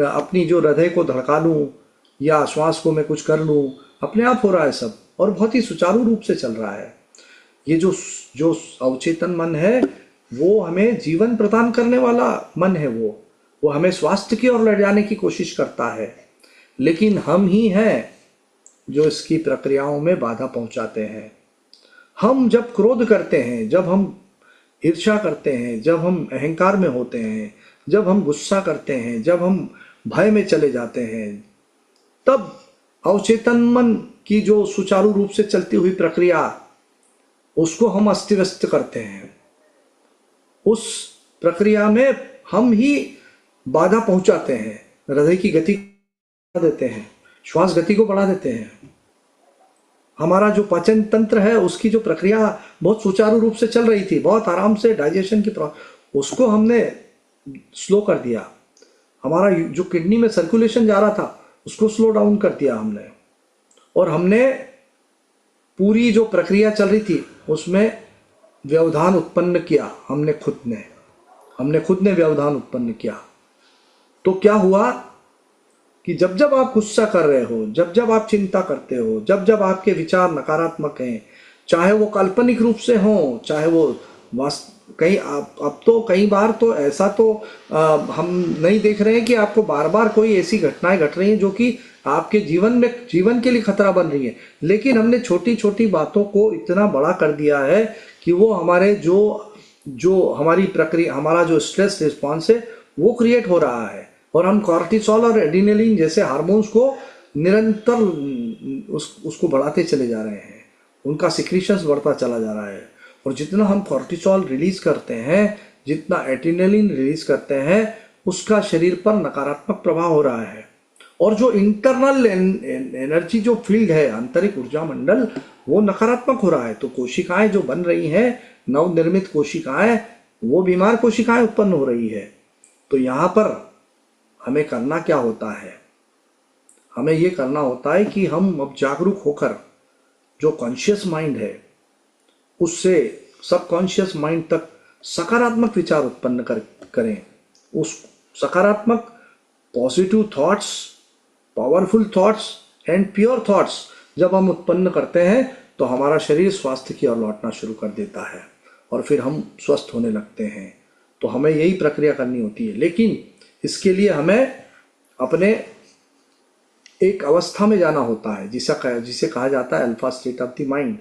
अपनी जो हृदय को धड़का लूं या श्वास को मैं कुछ कर लूं, अपने आप हो रहा है सब, और बहुत ही सुचारू रूप से चल रहा है। ये जो अवचेतन मन है वो हमें जीवन प्रदान करने वाला मन है, वो हमें स्वास्थ्य की ओर ले जाने की कोशिश करता है। लेकिन हम ही हैं जो इसकी प्रक्रियाओं में बाधा पहुंचाते हैं। हम जब क्रोध करते हैं, जब हम ईर्ष्या करते हैं, जब हम अहंकार में होते हैं, जब हम गुस्सा करते हैं, जब हम भय में चले जाते हैं, तब अवचेतन मन की जो सुचारू रूप से चलती हुई प्रक्रिया, उसको हम अस्त व्यस्त करते हैं। उस प्रक्रिया में हम ही बाधा पहुंचाते हैं, हृदय की गति बढ़ा देते हैं, श्वास गति को बढ़ा देते हैं। हमारा जो पाचन तंत्र है उसकी जो प्रक्रिया बहुत सुचारू रूप से चल रही थी, बहुत आराम से डाइजेशन की उसको हमने स्लो कर दिया। हमारा जो किडनी में सर्कुलेशन जा रहा था उसको स्लो डाउन कर दिया हमने, और हमने पूरी जो प्रक्रिया चल रही थी उसमें व्यवधान उत्पन्न किया। हमने खुद ने व्यवधान उत्पन्न किया। तो क्या हुआ कि जब जब आप गुस्सा कर रहे हो, जब जब आप चिंता करते हो, जब जब आपके विचार नकारात्मक हैं, चाहे वो काल्पनिक रूप से हो, चाहे वो अब तो कई बार तो ऐसा तो हम नहीं देख रहे हैं कि आपको बार बार कोई ऐसी घटनाएं घट रही हैं जो कि आपके जीवन के लिए खतरा बन रही है, लेकिन हमने छोटी छोटी बातों को इतना बड़ा कर दिया है कि वो हमारे जो हमारी प्रक्रिया, हमारा जो स्ट्रेस रिस्पॉन्स है वो क्रिएट हो रहा है, और हम कॉर्टिसोल और एड्रेनलिन जैसे हार्मोन्स को निरंतर उसको बढ़ाते चले जा रहे हैं, उनका सिक्रीशंस बढ़ता चला जा रहा है। और जितना हम कॉर्टिसोल रिलीज करते हैं, जितना एड्रेनलिन रिलीज करते हैं, उसका शरीर पर नकारात्मक प्रभाव हो रहा है। और जो इंटरनल एनर्जी जो फील्ड है, आंतरिक ऊर्जा मंडल, वो नकारात्मक हो रहा है। तो कोशिकाएं जो बन रही हैं, नवनिर्मित कोशिकाएं, वो बीमार कोशिकाएं उत्पन्न हो रही है। तो यहाँ पर हमें करना क्या होता है? हमें ये करना होता है कि हम अब जागरूक होकर जो कॉन्शियस माइंड है उससे सबकॉन्शियस माइंड तक सकारात्मक विचार उत्पन्न करें। उस सकारात्मक positive thoughts, powerful thoughts and pure thoughts जब हम उत्पन्न करते हैं तो हमारा शरीर स्वास्थ्य की ओर लौटना शुरू कर देता है और फिर हम स्वस्थ होने लगते हैं। तो हमें यही प्रक्रिया करनी होती है, लेकिन इसके लिए हमें अपने एक अवस्था में जाना होता है जिसे कहा जाता है alpha state of the mind.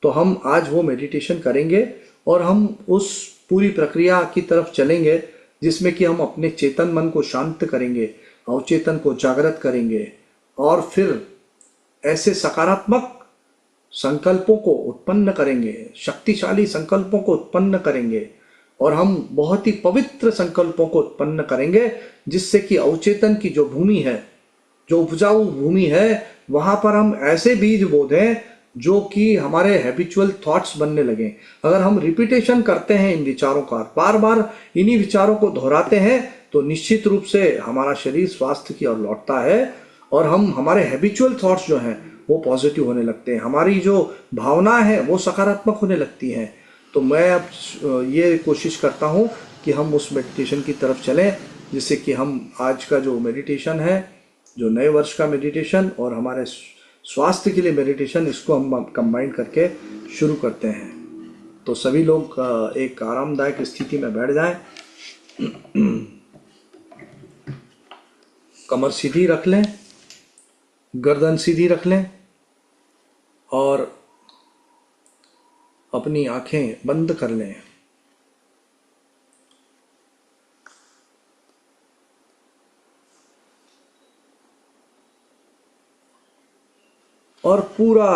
तो हम आज वो मेडिटेशन करेंगे और हम उस पूरी प्रक्रिया की तरफ चलेंगे जिसमें कि हम अपने चेतन मन को शांत करेंगे, अवचेतन को जागृत करेंगे और फिर ऐसे सकारात्मक संकल्पों को उत्पन्न करेंगे, शक्तिशाली संकल्पों को उत्पन्न करेंगे और हम बहुत ही पवित्र संकल्पों को उत्पन्न करेंगे जिससे कि अवचेतन की जो भूमि है, जो उपजाऊ भूमि है, वहां पर हम ऐसे बीज बो दें जो कि हमारे हैबिचुअल थॉट्स बनने लगे। अगर हम रिपीटेशन करते हैं इन विचारों का, बार बार इन्हीं विचारों को दोहराते हैं तो निश्चित रूप से हमारा शरीर स्वास्थ्य की ओर लौटता है और हमारे हैबिचुअल थॉट्स जो हैं वो पॉजिटिव होने लगते हैं, हमारी जो भावना है वो सकारात्मक होने लगती हैं। तो मैं अब ये कोशिश करता हूँ कि हम उस मेडिटेशन की तरफ चलें जिससे कि हम आज का जो मेडिटेशन है, जो नए वर्ष का मेडिटेशन और हमारे स्वास्थ्य के लिए मेडिटेशन, इसको हम कंबाइन करके शुरू करते हैं। तो सभी लोग एक आरामदायक स्थिति में बैठ जाएं, कमर सीधी रख लें, गर्दन सीधी रख लें और अपनी आंखें बंद कर लें। और पूरा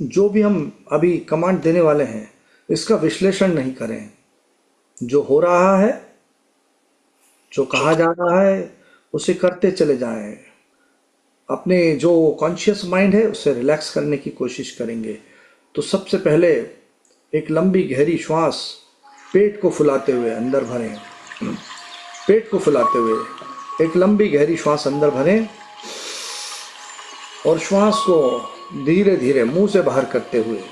जो भी हम अभी कमांड देने वाले हैं इसका विश्लेषण नहीं करें। जो हो रहा है, जो कहा जा रहा है, उसे करते चले जाएं। अपने जो कॉन्शियस माइंड है उसे रिलैक्स करने की कोशिश करेंगे। तो सबसे पहले एक लंबी गहरी श्वास पेट को फुलाते हुए अंदर भरें। पेट को फुलाते हुए एक लंबी गहरी श्वास अंदर भरें और श्वास को धीरे धीरे मुंह से बाहर करते हुए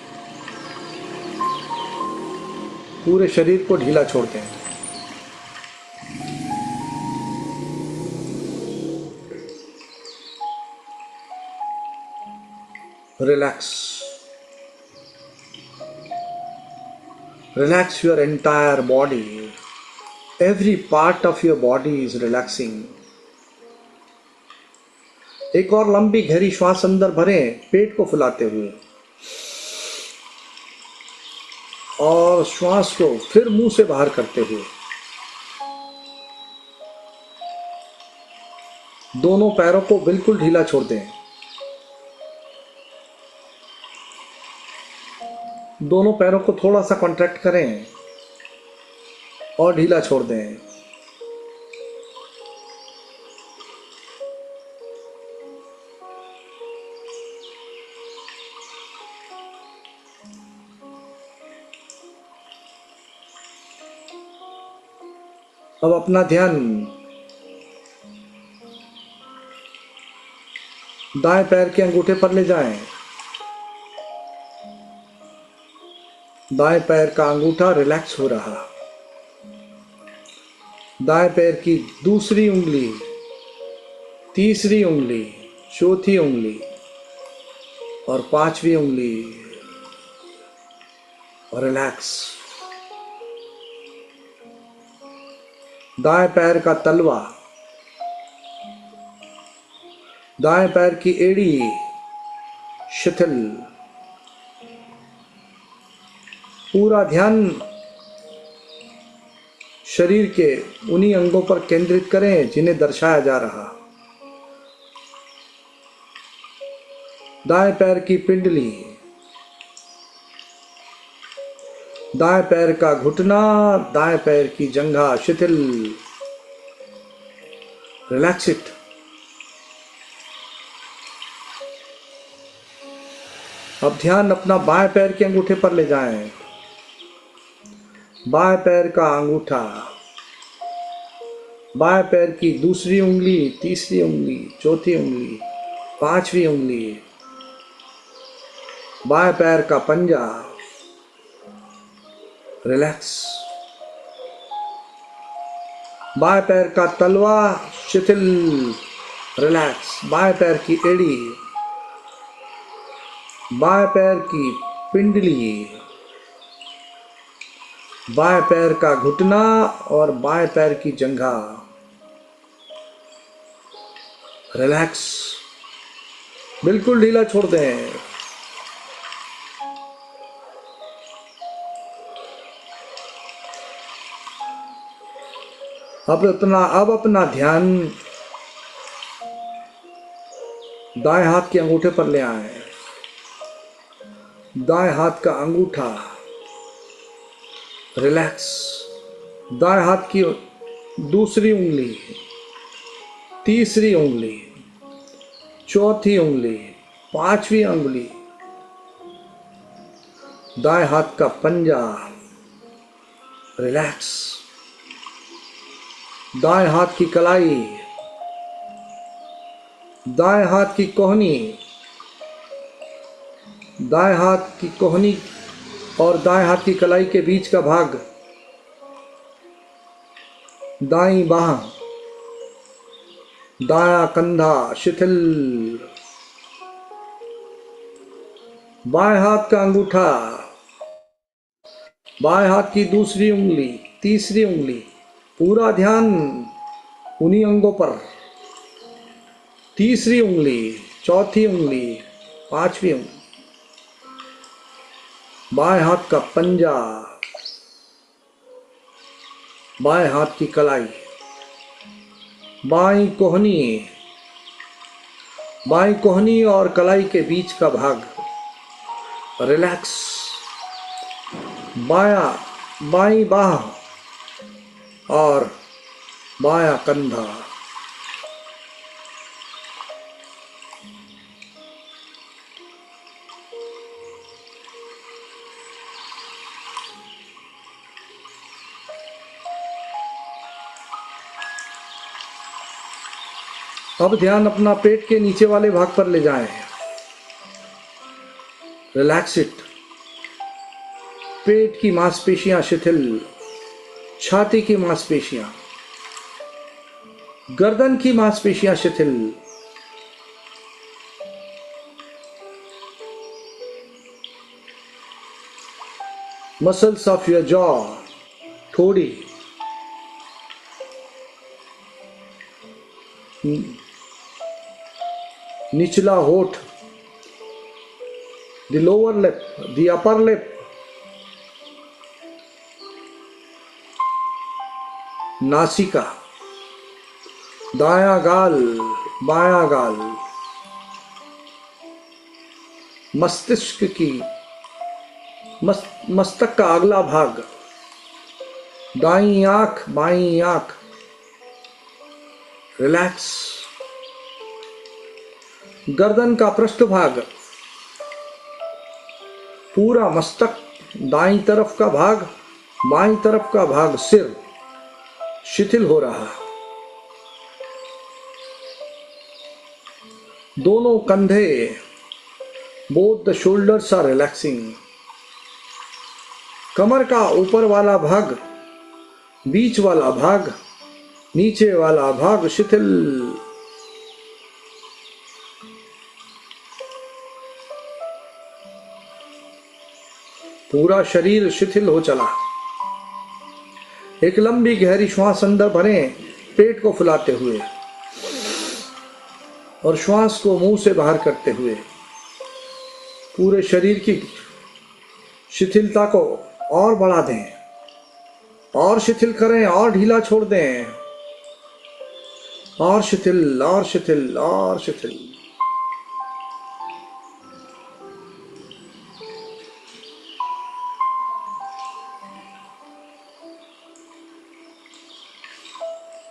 पूरे शरीर को ढीला छोड़ दें। Relax. Relax your entire body. Every part of your body is relaxing. एक और लंबी गहरी श्वास अंदर भरें पेट को फुलाते हुए और श्वास को फिर मुंह से बाहर करते हुए दोनों पैरों को बिल्कुल ढीला छोड़ दें। दोनों पैरों को थोड़ा सा कॉन्ट्रैक्ट करें और ढीला छोड़ दें। अब अपना ध्यान दाएं पैर के अंगूठे पर ले जाएं। दाएं पैर का अंगूठा रिलैक्स हो रहा। दाएं पैर की दूसरी उंगली, तीसरी उंगली, चौथी उंगली और पांचवी उंगली रिलैक्स। दाएं पैर का तलवा, दाएं पैर की एड़ी शिथिल। पूरा ध्यान शरीर के उन्हीं अंगों पर केंद्रित करें जिन्हें दर्शाया जा रहा। दाएं पैर की पिंडली, दाएं पैर का घुटना, दाएं पैर की जंघा शिथिल। Relax it. अब ध्यान अपना बाएं पैर के अंगूठे पर ले जाएं। बाएं पैर का अंगूठा, बाएं पैर की दूसरी उंगली, तीसरी उंगली, चौथी उंगली 5वीं उंगली, बाएं पैर का पंजा, रिलैक्स। बाएं पैर का तलवा शिथिल, रिलैक्स। बाएं पैर की एड़ी, बाएं पैर की पिंडली, बाएं पैर का घुटना और बाएं पैर की जंघा, रिलैक्स। बिल्कुल ढीला छोड़ दें। अब अपना ध्यान दाएं हाथ के अंगूठे पर ले आए। दाएं हाथ का अंगूठा, रिलैक्स। दाएं हाथ की दूसरी उंगली, तीसरी उंगली, चौथी उंगली, 5वीं उंगली, दाएं हाथ का पंजा, रिलैक्स। दाएं हाथ की कलाई, दाएं हाथ की कोहनी, दाएं हाथ की कोहनी और दाएं हाथ की कलाई के बीच का भाग, दाईं बाह, दायां कंधा शिथिल। बाएं हाथ का अंगूठा, बाएं हाथ की दूसरी उंगली, तीसरी उंगली, पूरा ध्यान उन्हीं अंगों पर। तीसरी उंगली, चौथी उंगली, 5वीं उंगली, बाएं हाथ का पंजा, बाएं हाथ की कलाई, बाईं कोहनी और कलाई के बीच का भाग, रिलैक्स। बाईं बाह और बायां कंधा, अब ध्यान अपना पेट के नीचे वाले भाग पर ले जाएं। Relax it. पेट की मांसपेशियां शिथिल, छाती की मांसपेशियां, गर्दन की मांसपेशियां शिथिल, मसल्स ऑफ योर जॉ, ठोड़ी, निचला होठ, the lower lip, the upper lip, नासिका, दायां गाल, बायां गाल, मस्तिष्क की मस्तक का अगला भाग, दाईं आंख, बाईं आंख, रिलैक्स। गर्दन का पृष्ठभाग, पूरा मस्तक, दाईं तरफ का भाग, बाईं तरफ का भाग, सिर शिथिल हो रहा। दोनों कंधे, both the shoulders are relaxing. कमर का ऊपर वाला भाग, बीच वाला भाग, नीचे वाला भाग शिथिल। पूरा शरीर शिथिल हो चला। एक लंबी गहरी श्वास अंदर भरें, पेट को फुलाते हुए और श्वास को मुंह से बाहर करते हुए। पूरे शरीर की शिथिलता को और बढ़ा दें, और शिथिल करें, और ढीला छोड़ दें, और शिथिल, और शिथिल, और शिथिल।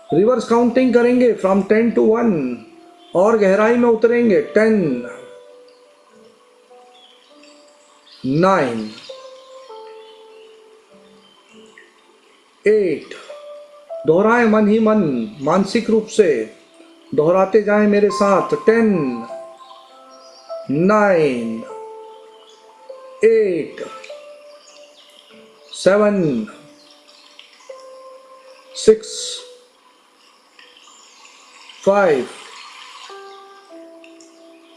रिवर्स काउंटिंग करेंगे फ्रॉम 10 to 1 और गहराई में उतरेंगे। 10, 9, 8, दोहराएं मन ही मन, मानसिक रूप से दोहराते जाएं मेरे साथ। 10, 9, 8, 7, 6, 5,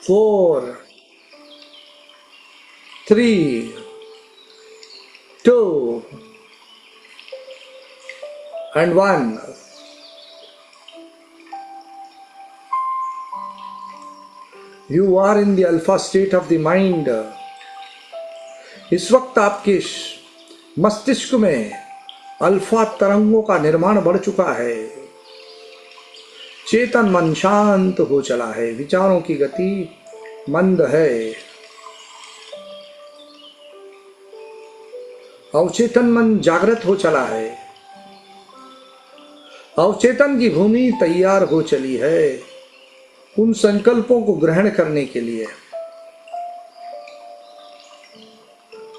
4, 3, 2, and 1. You are in the alpha state of the mind. इस वक्त आपके मस्तिष्क में अल्फा तरंगों का निर्माण बढ़ चुका है। चेतन मन शांत हो चला है, विचारों की गति मंद है। अवचेतन मन जागृत हो चला है। अवचेतन की भूमि तैयार हो चली है उन संकल्पों को ग्रहण करने के लिए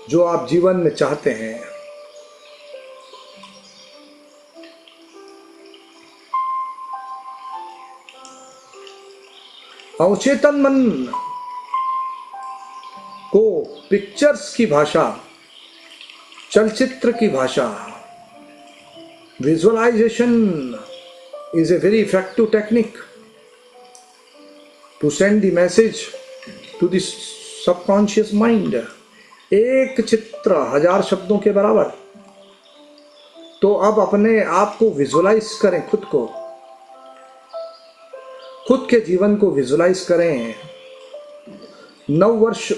जो आप जीवन में चाहते हैं। अवचेतन मन को पिक्चर्स की भाषा, चलचित्र की भाषा, visualization is a very effective technique to send the message to the subconscious mind। एक चित्र 1000 शब्दों के बराबर। तो अब अपने आप को विजुअलाइज करें, खुद के जीवन को विजुअलाइज करें। नव वर्ष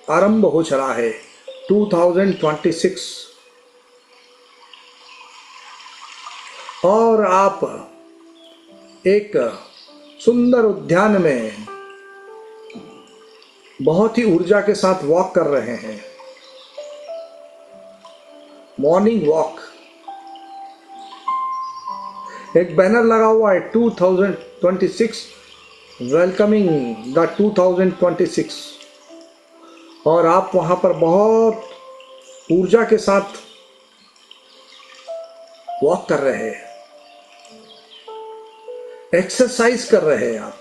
आरंभ हो चला है 2026 और आप एक सुंदर उद्यान में बहुत ही ऊर्जा के साथ वॉक कर रहे हैं। Morning walk. एक बैनर लगा हुआ है 2026 वेलकमिंग द 2026 और आप वहां पर बहुत ऊर्जा के साथ वॉक कर रहे हैं, एक्सरसाइज कर रहे हैं।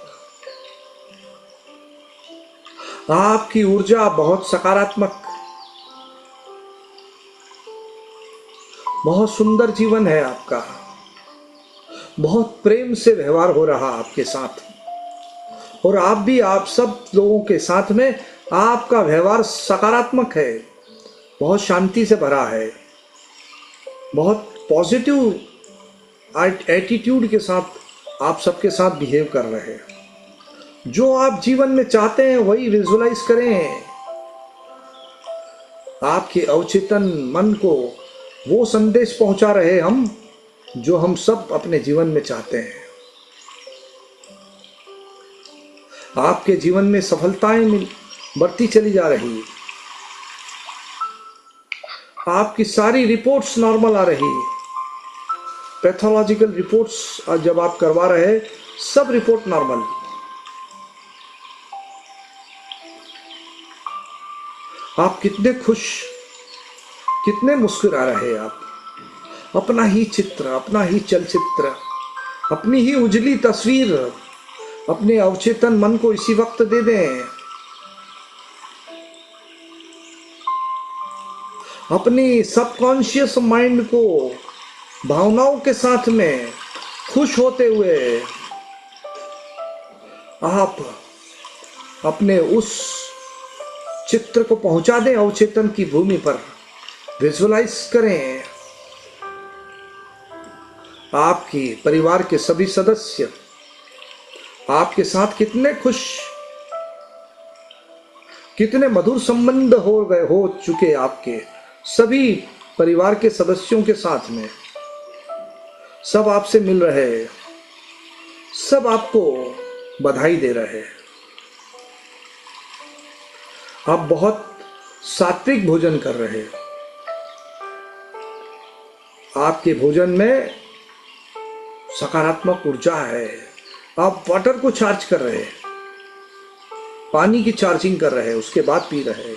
आपकी ऊर्जा बहुत सकारात्मक, बहुत सुंदर जीवन है आपका। बहुत प्रेम से व्यवहार हो रहा आपके साथ और आप भी आप सब लोगों के साथ में आपका व्यवहार सकारात्मक है, बहुत शांति से भरा है, बहुत पॉजिटिव एटीट्यूड के साथ आप सबके साथ बिहेव कर रहे हैं। जो आप जीवन में चाहते हैं वही विजुअलाइज करें। आपके अवचेतन मन को वो संदेश पहुंचा रहे हम जो हम सब अपने जीवन में चाहते हैं। आपके जीवन में सफलताएं बढ़ती चली जा रही, आपकी सारी रिपोर्ट्स नॉर्मल आ रही। पैथोलॉजिकल रिपोर्ट्स जब आप करवा रहे हैं सब रिपोर्ट नॉर्मल। आप कितने खुश, कितने मुस्कुरा रहे हैं आप। अपना ही चित्र, अपना ही चलचित्र, अपनी ही उजली तस्वीर अपने अवचेतन मन को इसी वक्त दे दें। अपनी सबकॉन्शियस माइंड को भावनाओं के साथ में खुश होते हुए आप अपने उस चित्र को पहुंचा दें अवचेतन की भूमि पर। विजुअलाइज करें आपकी परिवार के सभी सदस्य आपके साथ कितने खुश, कितने मधुर संबंध हो चुके आपके सभी परिवार के सदस्यों के साथ में। सब आपसे मिल रहे हैं, सब आपको बधाई दे रहे हैं। आप बहुत सात्विक भोजन कर रहे हैं। आपके भोजन में सकारात्मक ऊर्जा है। आप वाटर को चार्ज कर रहे हैं, पानी की चार्जिंग कर रहे हैं, उसके बाद पी रहे हैं।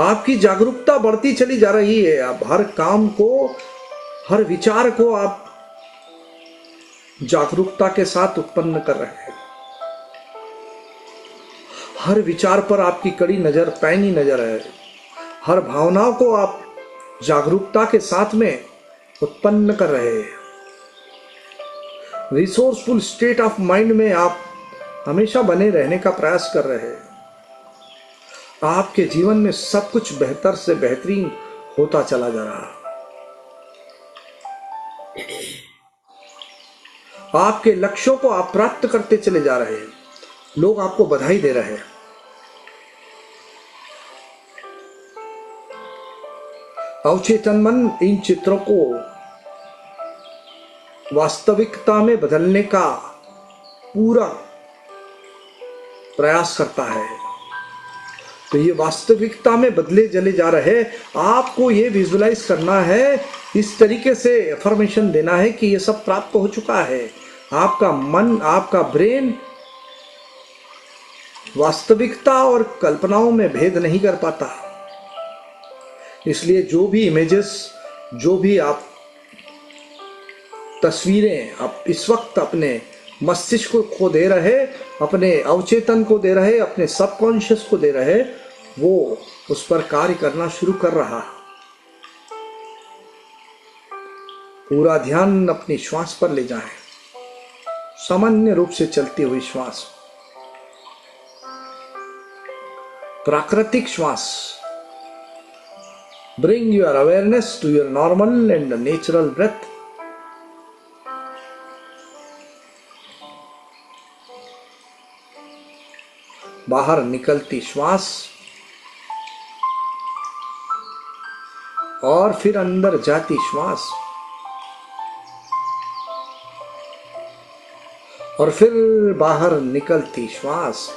आपकी जागरूकता बढ़ती चली जा रही है। आप हर काम को, हर विचार को आप जागरूकता के साथ उत्पन्न कर रहे हैं। हर विचार पर आपकी कड़ी नजर, पैनी नजर है। हर भावनाओं को आप जागरूकता के साथ में उत्पन्न कर रहे हैं। रिसोर्सफुल स्टेट ऑफ माइंड में आप हमेशा बने रहने का प्रयास कर रहे हैं। आपके जीवन में सब कुछ बेहतर से बेहतरीन होता चला जा रहा है। आपके लक्ष्यों को आप प्राप्त करते चले जा रहे हैं। लोग आपको बधाई दे रहे हैं। अवचेतन मन इन चित्रों को वास्तविकता में बदलने का पूरा प्रयास करता है। तो ये वास्तविकता में बदले चले जा रहे। आपको ये विजुलाइज करना है, इस तरीके से अफर्मेशन देना है कि ये सब प्राप्त हो चुका है। आपका मन, आपका ब्रेन वास्तविकता और कल्पनाओं में भेद नहीं कर पाता। इसलिए जो भी इमेजेस, जो भी आप तस्वीरें आप इस वक्त अपने मस्तिष्क को दे रहे, अपने अवचेतन को दे रहे, अपने सबकॉन्शियस को दे रहे, वो उस पर कार्य करना शुरू कर रहा। पूरा ध्यान अपनी श्वास पर ले जाएं, सामान्य रूप से चलती हुई श्वास, प्राकृतिक श्वास। Bring your awareness to your normal and natural breath. बाहर निकलती श्वास और फिर अंदर जाती श्वास और फिर बाहर निकलती श्वास।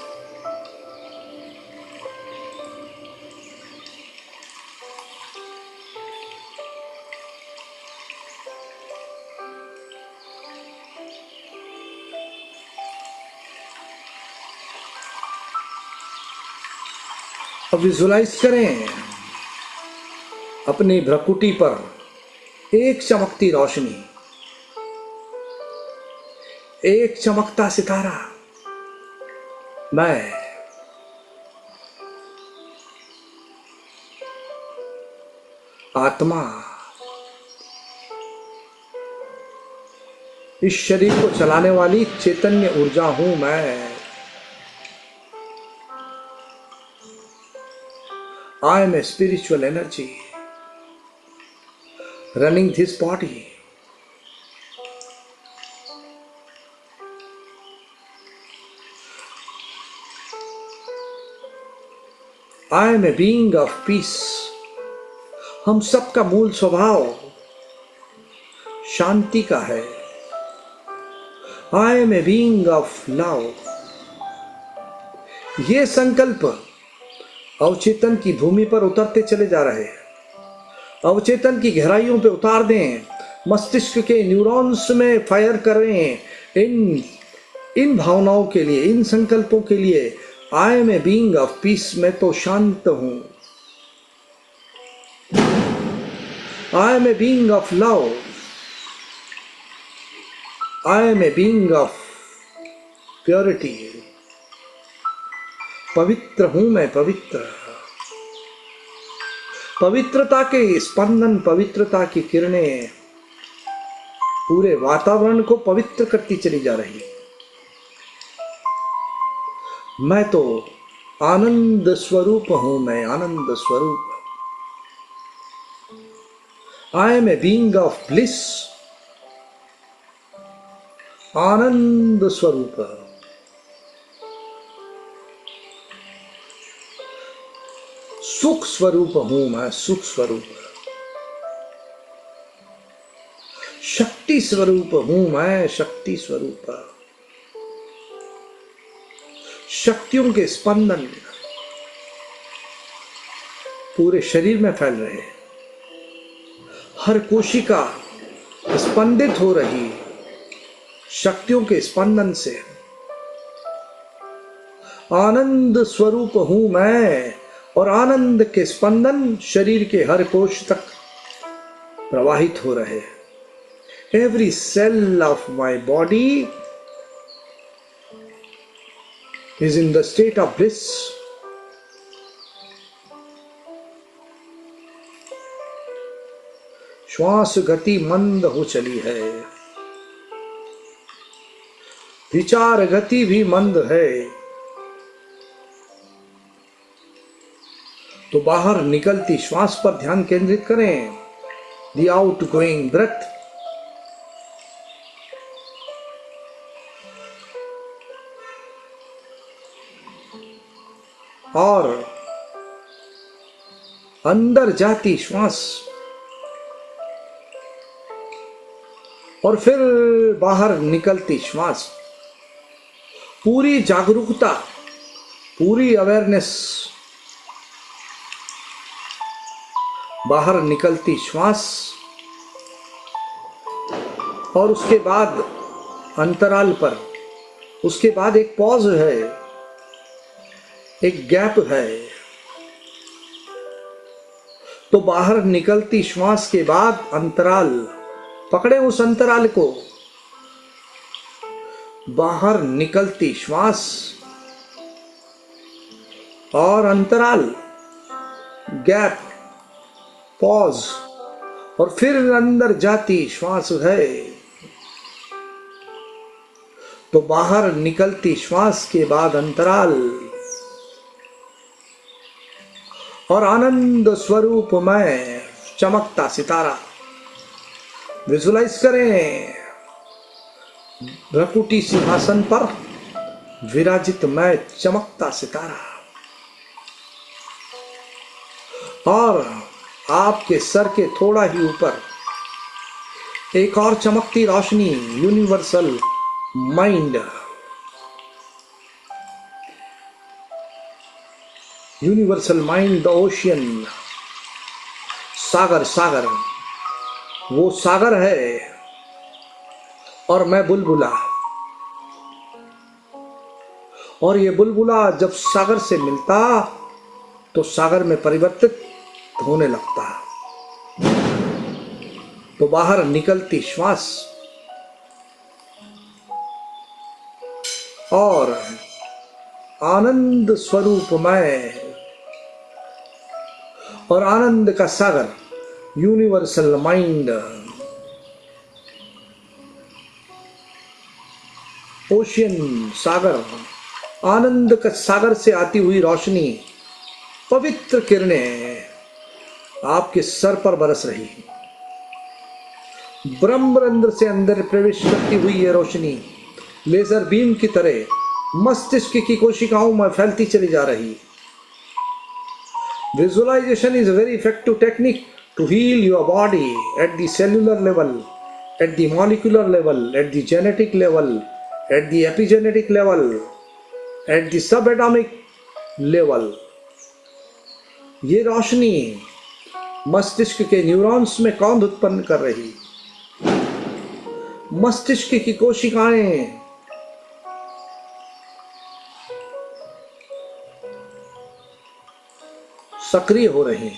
अब विजुलाइज करें अपनी भ्रकुटी पर एक चमकती रोशनी, एक चमकता सितारा। मैं आत्मा इस शरीर को चलाने वाली चैतन्य ऊर्जा हूं। मैं I am a spiritual energy running this body. I am a being of peace. हम सबका मूल स्वभाव शांति का है। I am a being of love. ये संकल्प अवचेतन की भूमि पर उतरते चले जा रहे हैं। अवचेतन की गहराइयों पे उतार दें, मस्तिष्क के न्यूरॉन्स में फायर करें इन भावनाओं के लिए, इन संकल्पों के लिए। I am a being of peace, मैं तो शांत हूं। I am a being of love, I am a being of purity. पवित्र हूं मैं, पवित्र। पवित्रता के स्पंदन, पवित्रता की किरणें पूरे वातावरण को पवित्र करती चली जा रही। मैं तो आनंद स्वरूप हूं, मैं आनंद स्वरूप। I am a being of bliss, आनंद स्वरूप। सुख स्वरूप हूं मैं, सुख स्वरूप। शक्ति स्वरूप हूं मैं, शक्ति स्वरूप। शक्तियों के स्पंदन पूरे शरीर में फैल रहे। हर कोशिका स्पंदित हो रही शक्तियों के स्पंदन से। आनंद स्वरूप हूं मैं, और आनंद के स्पंदन शरीर के हर कोश तक प्रवाहित हो रहे। Every cell of my body is in the state of bliss. श्वास गति मंद हो चली है, विचार गति भी मंद है, तो बाहर निकलती श्वास पर ध्यान केंद्रित करें, the outgoing breath. और अंदर जाती श्वास और फिर बाहर निकलती श्वास, पूरी जागरूकता, पूरी अवेयरनेस, बाहर निकलती श्वास और उसके बाद अंतराल पर, उसके बाद एक पॉज है, एक गैप है। तो बाहर निकलती श्वास के बाद अंतराल, पकड़े उस अंतराल को, बाहर निकलती श्वास और अंतराल, गैप, पॉज, और फिर अंदर जाती श्वास है। तो बाहर निकलती श्वास के बाद अंतराल और आनंद स्वरूप में चमकता सितारा विजुलाइज करें। भ्रकुटी सिंहासन पर विराजित मैं चमकता सितारा, और आपके सर के थोड़ा ही ऊपर एक और चमकती रोशनी, universal mind, universal mind, the ocean, सागर, सागर, वो सागर है और मैं बुलबुला, और ये बुलबुला जब सागर से मिलता तो सागर में परिवर्तित होने लगता। तो बाहर निकलती श्वास और आनंद स्वरूप में, और आनंद का सागर, यूनिवर्सल माइंड, ओशियन, सागर, आनंद का सागर से आती हुई रोशनी, पवित्र किरणें आपके सर पर बरस रही। ब्रह्मरंध्र से अंदर प्रवेश करती हुई ये रोशनी लेजर बीम की तरह मस्तिष्क की कोशिकाओं में फैलती चली जा रही। Visualization is a very effective technique to heal your body at the cellular level, at the molecular level, at the genetic level, at the epigenetic level, at the subatomic level. ये रोशनी मस्तिष्क के न्यूरॉन्स में कौंध उत्पन्न कर रही, मस्तिष्क की कोशिकाएं सक्रिय हो रही,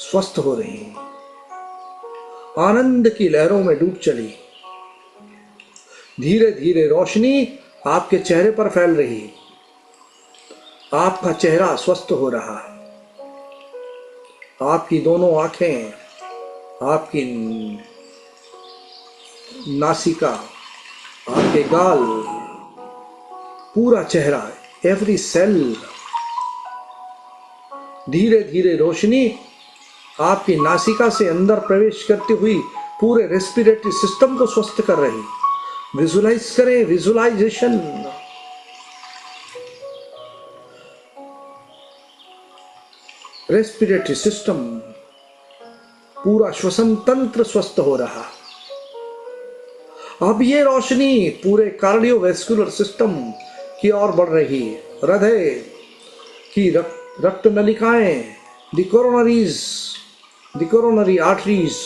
स्वस्थ हो रही, आनंद की लहरों में डूब चली। धीरे धीरे रोशनी आपके चेहरे पर फैल रही, आपका चेहरा स्वस्थ हो रहा, आपकी दोनों आंखें, आपकी नासिका, आपके गाल, पूरा चेहरा, एवरी सेल। धीरे धीरे रोशनी आपकी नासिका से अंदर प्रवेश करती हुई पूरे रेस्पिरेटरी सिस्टम को स्वस्थ कर रही। विजुलाइज करें, विजुलाइजेशन। रेस्पिरेटरी सिस्टम, पूरा श्वसन तंत्र स्वस्थ हो रहा। अब ये रोशनी पूरे कार्डियोवैस्कुलर सिस्टम की ओर बढ़ रही। हृदय की रक्त नलिकाएं, द कोरोनरी आर्टरीज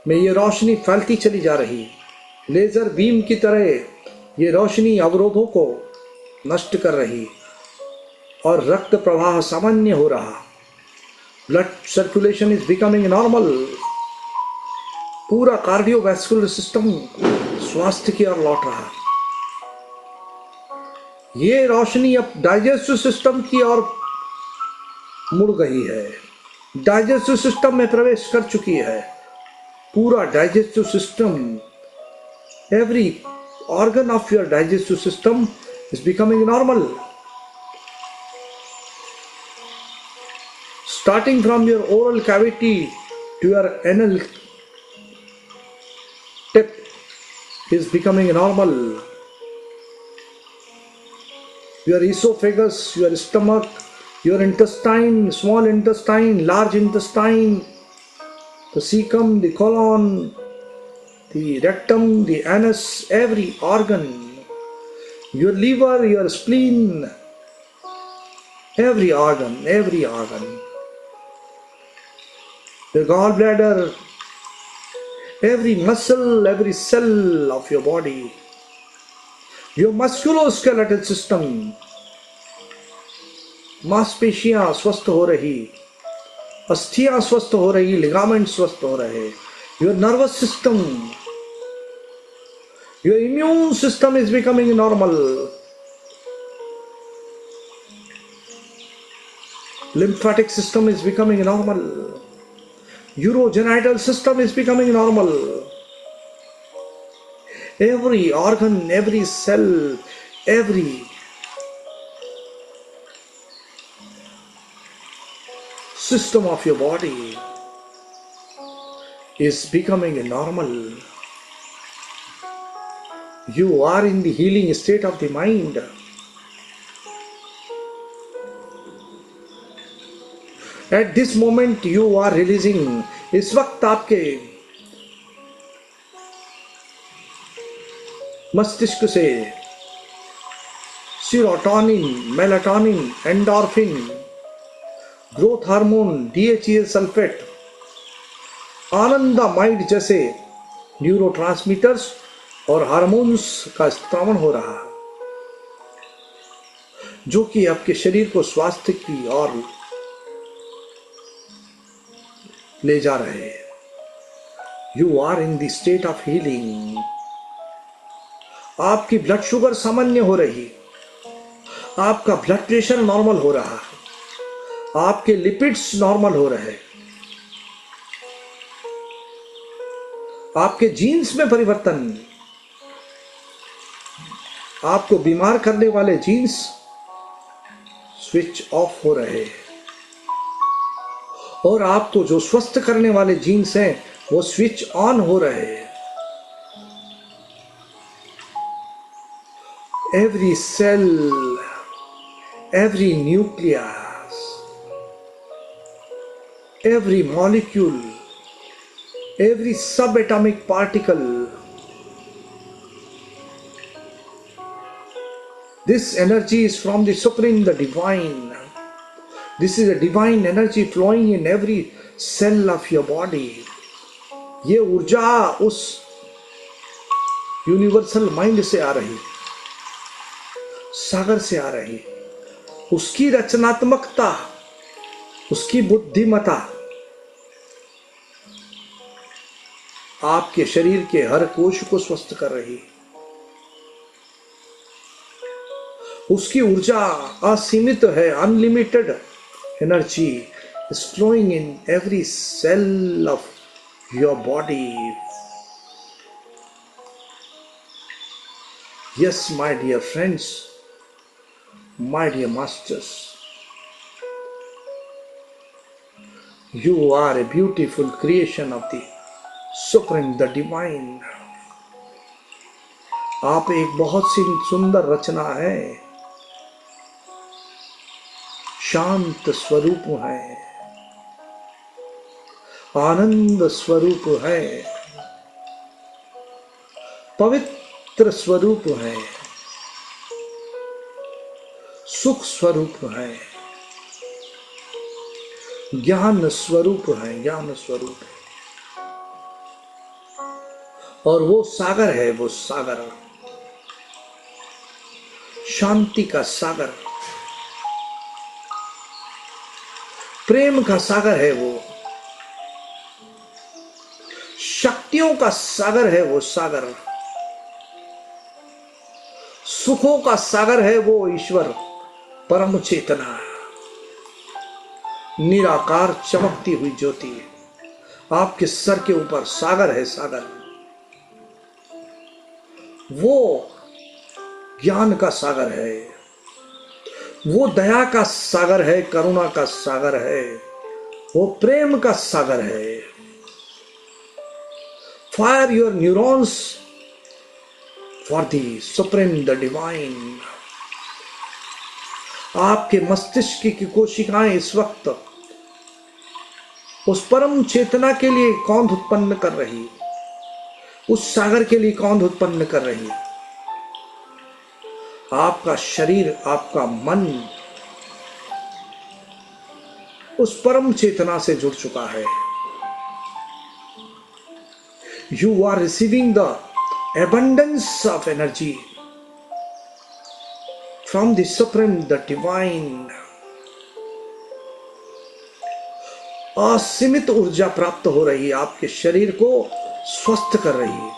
में ये रोशनी फैलती चली जा रही। लेजर बीम की तरह ये रोशनी अवरोधों को नष्ट कर रही और रक्त प्रवाह सामान्य हो रहा। Blood circulation is becoming normal. पूरा कार्डियोवैस्कुलर सिस्टम स्वास्थ्य की ओर लौट रहा। ये रोशनी अब डाइजेस्टिव सिस्टम की ओर मुड़ गई है, डाइजेस्टिव सिस्टम में प्रवेश कर चुकी है। पूरा digestive system, every organ of your digestive system is becoming normal, starting from your oral cavity to your anal tip is becoming normal. Your esophagus, your stomach, your intestine, small intestine, large intestine, the cecum, the colon, the rectum, the anus, every organ, your liver, your spleen, every organ, your gallbladder, every muscle, every cell of your body, your musculoskeletal system, मांसपेशियां स्वस्थ हो रही, अस्थियां स्वस्थ हो रही, ligament स्वस्थ हो रहे, your nervous system, your immune system is becoming normal, lymphatic system is becoming normal, urogenital system is becoming normal, every organ, every cell, every system of your body is becoming normal. You are in the healing state of the mind. At this moment you are releasing, इस वक्त आपके मस्तिष्क से serotonin, melatonin, endorphin, growth hormone, DHEA sulphate, anandamide जैसे neurotransmitters और hormones का स्त्रावण हो रहा है, जो कि आपके शरीर को स्वास्थ्य की ओर ले जा रहे हैं। You are in the state of healing. आपकी ब्लड शुगर सामान्य हो रही, आपका ब्लड प्रेशर नॉर्मल हो रहा है, आपके लिपिड्स नॉर्मल हो रहे, आपके जीन्स में परिवर्तन, आपको बीमार करने वाले जीन्स स्विच ऑफ हो रहे और आपको जो स्वस्थ करने वाले जीन्स हैं वो स्विच ऑन हो रहे हैं। Every cell, every nucleus, every molecule, every subatomic particle, this energy is from the supreme, the divine. This is a divine energy flowing in every cell of your body. ये ऊर्जा उस universal mind से आ रही, सागर से आ रही, उसकी रचनात्मकता, उसकी बुद्धिमत्ता आपके शरीर के हर कोश को स्वस्थ कर रही, उसकी ऊर्जा असीमित है, unlimited energy is flowing in every cell of your body. Yes my dear friends, my dear masters, you are a beautiful creation of the supreme, the divine. आप एक बहुत सी सुंदर रचना है, शांत स्वरूप है, आनंद स्वरूप है, पवित्र स्वरूप है, सुख स्वरूप है, ज्ञान स्वरूप है, ज्ञान स्वरूप है, और वो सागर है, वो सागर शांति का सागर, प्रेम का सागर है, वो शक्तियों का सागर है, वो सागर सुखों का सागर है वो ईश्वर परम चेतना, निराकार चमकती हुई ज्योति। आपके सर के ऊपर सागर है, सागर। वो ज्ञान का सागर है, वो दया का सागर है, करुणा का सागर है, वो प्रेम का सागर है। Fire your neurons for the supreme the divine. आपके मस्तिष्क की कोशिकाएं इस वक्त उस परम चेतना के लिए कौंध उत्पन्न कर रही, उस सागर के लिए कौंध उत्पन्न कर रही। आपका शरीर, आपका मन उस परम चेतना से जुड़ चुका है। You are receiving the abundance of energy from the supreme the divine. असीमित ऊर्जा प्राप्त हो रही है, आपके शरीर को स्वस्थ कर रही है।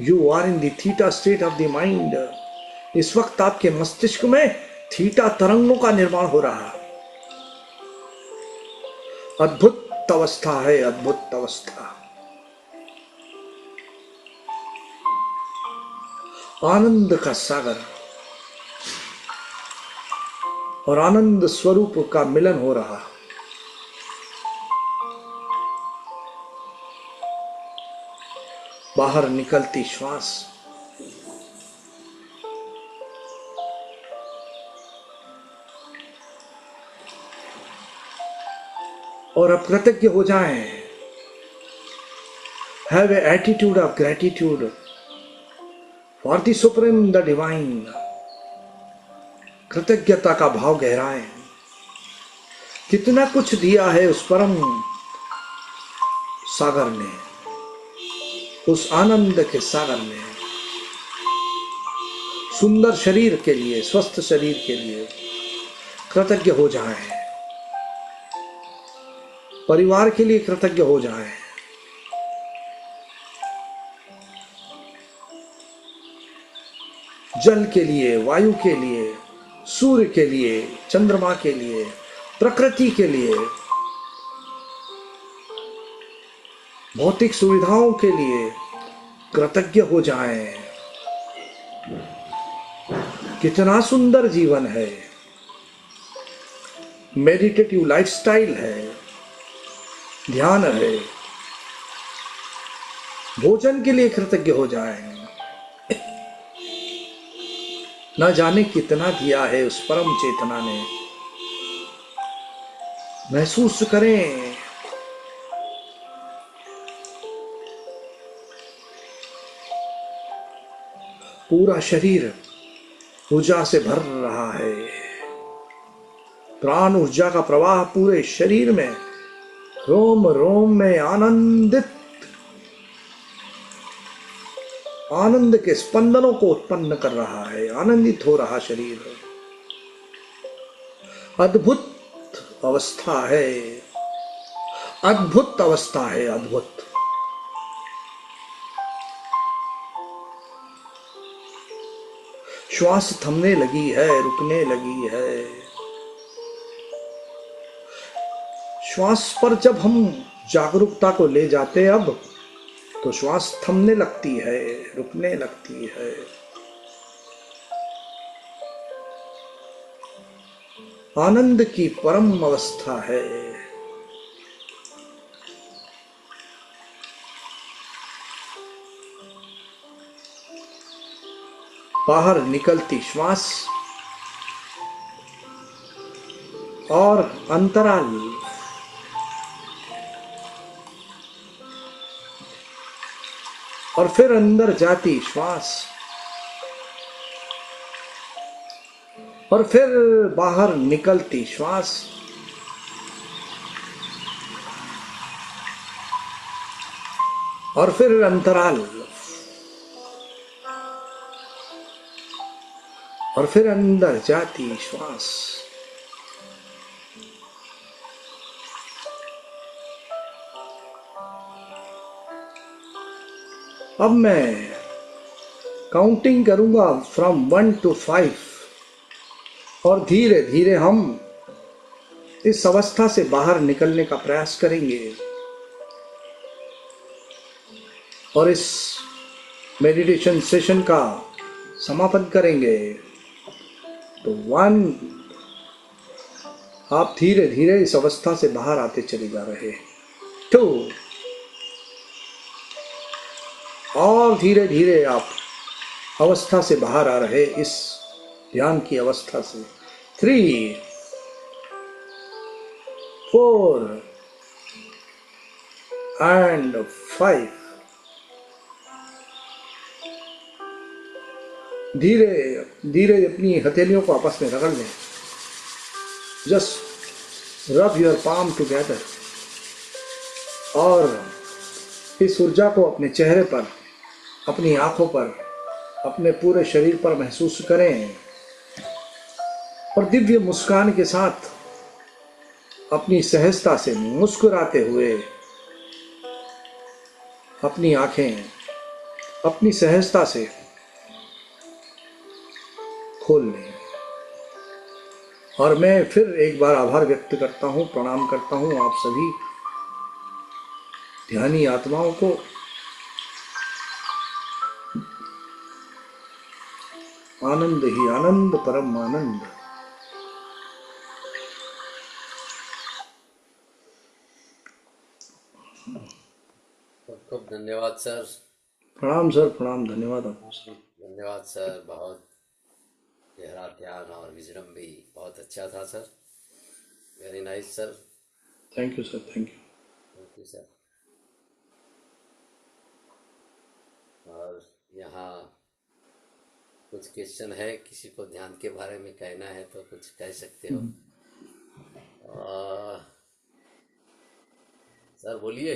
You are in the theta state of the mind. इस वक्त आपके मस्तिष्क में थीटा तरंगों का निर्माण हो रहा है। अद्भुत अवस्था है, अद्भुत अवस्था। आनंद का सागर और आनंद स्वरूप का मिलन हो रहा। बाहर निकलती श्वास, और अब कृतज्ञ हो जाएं। Have a attitude of gratitude for the supreme the divine. कृतज्ञता का भाव गहराएं। कितना कुछ दिया है उस परम सागर ने, उस आनंद के सागर ने। सुंदर शरीर के लिए, स्वस्थ शरीर के लिए कृतज्ञ हो जाएं। परिवार के लिए कृतज्ञ हो जाएं। जल के लिए, वायु के लिए, सूर्य के लिए, चंद्रमा के लिए, प्रकृति के लिए, भौतिक सुविधाओं के लिए कृतज्ञ हो जाएं। कितना सुंदर जीवन है, मेडिटेटिव लाइफस्टाइल है, ध्यान है। भोजन के लिए कृतज्ञ हो जाएं। न जाने कितना दिया है उस परम चेतना ने। महसूस करें। पूरा शरीर ऊर्जा से भर रहा है। प्राण ऊर्जा का प्रवाह पूरे शरीर में, रोम रोम में आनंदित, आनंद के स्पंदनों को उत्पन्न कर रहा है। आनंदित हो रहा शरीर। अद्भुत अवस्था है, अद्भुत अवस्था है, अद्भुत। श्वास थमने लगी है, रुकने लगी है। श्वास पर जब हम जागरूकता को ले जाते अब, तो श्वास थमने लगती है, रुकने लगती है। आनंद की परम अवस्था है। बाहर निकलती श्वास और अंतराल, और फिर अंदर जाती श्वास, और फिर बाहर निकलती श्वास। और फिर अंतराल, और फिर अंदर जाती श्वास। अब मैं काउंटिंग करूंगा फ्रॉम 1 to 5 और धीरे धीरे हम इस अवस्था से बाहर निकलने का प्रयास करेंगे और इस मेडिटेशन सेशन का समापन करेंगे। तो 1, आप धीरे धीरे इस अवस्था से बाहर आते चले जा रहे। 2, और धीरे धीरे आप अवस्था से बाहर आ रहे, इस ध्यान की अवस्था से। 3, 4 and 5। धीरे धीरे अपनी हथेलियों को आपस में रगड़ लें। Just rub your palm together और इस ऊर्जा को अपने चेहरे पर, अपनी आंखों पर, अपने पूरे शरीर पर महसूस करें और दिव्य मुस्कान के साथ अपनी सहजता से मुस्कुराते हुए अपनी आंखें अपनी सहजता से खोल लें। और मैं फिर एक बार आभार व्यक्त करता हूँ, प्रणाम करता हूँ आप सभी ध्यानी आत्माओं को। आनंद ही आनंद, परम आनंद। खूब खूब धन्यवाद सर। प्रणाम सर, प्रणाम, धन्यवाद आपको सर। धन्यवाद सर, बहुत गहरा ध्यान और विजडम भी बहुत अच्छा था sir. Very nice sir. Thank you sir, thank you. Thank you sir. और यहाँ कुछ क्वेश्चन है, किसी को ध्यान के बारे में कहना है तो कुछ कह सकते हो। सर बोलिए।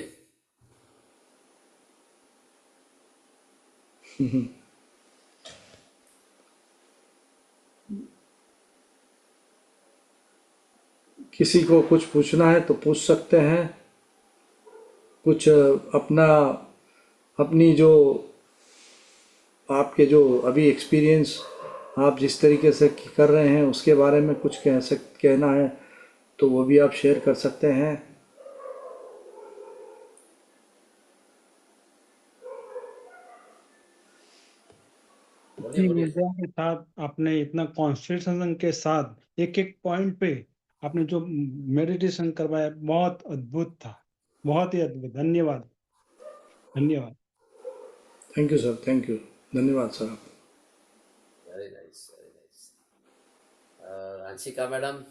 किसी को कुछ पूछना है तो पूछ सकते हैं। कुछ अपना अपनी जो आपके जो अभी एक्सपीरियंस आप जिस तरीके से कर रहे हैं उसके बारे में कुछ कहना है तो वो भी आप शेयर कर सकते हैं। बोलिए जी, बोलिए। ऊर्जा के साथ आपने इतना कॉन्सेंट्रेशन के साथ एक एक पॉइंट पे आपने जो मेडिटेशन करवाया, बहुत अद्भुत था, बहुत ही अद्भुत। धन्यवाद, धन्यवाद। Thank you sir, thank you, धन्यवाद सर। Very nice, very nice. Anshika madam.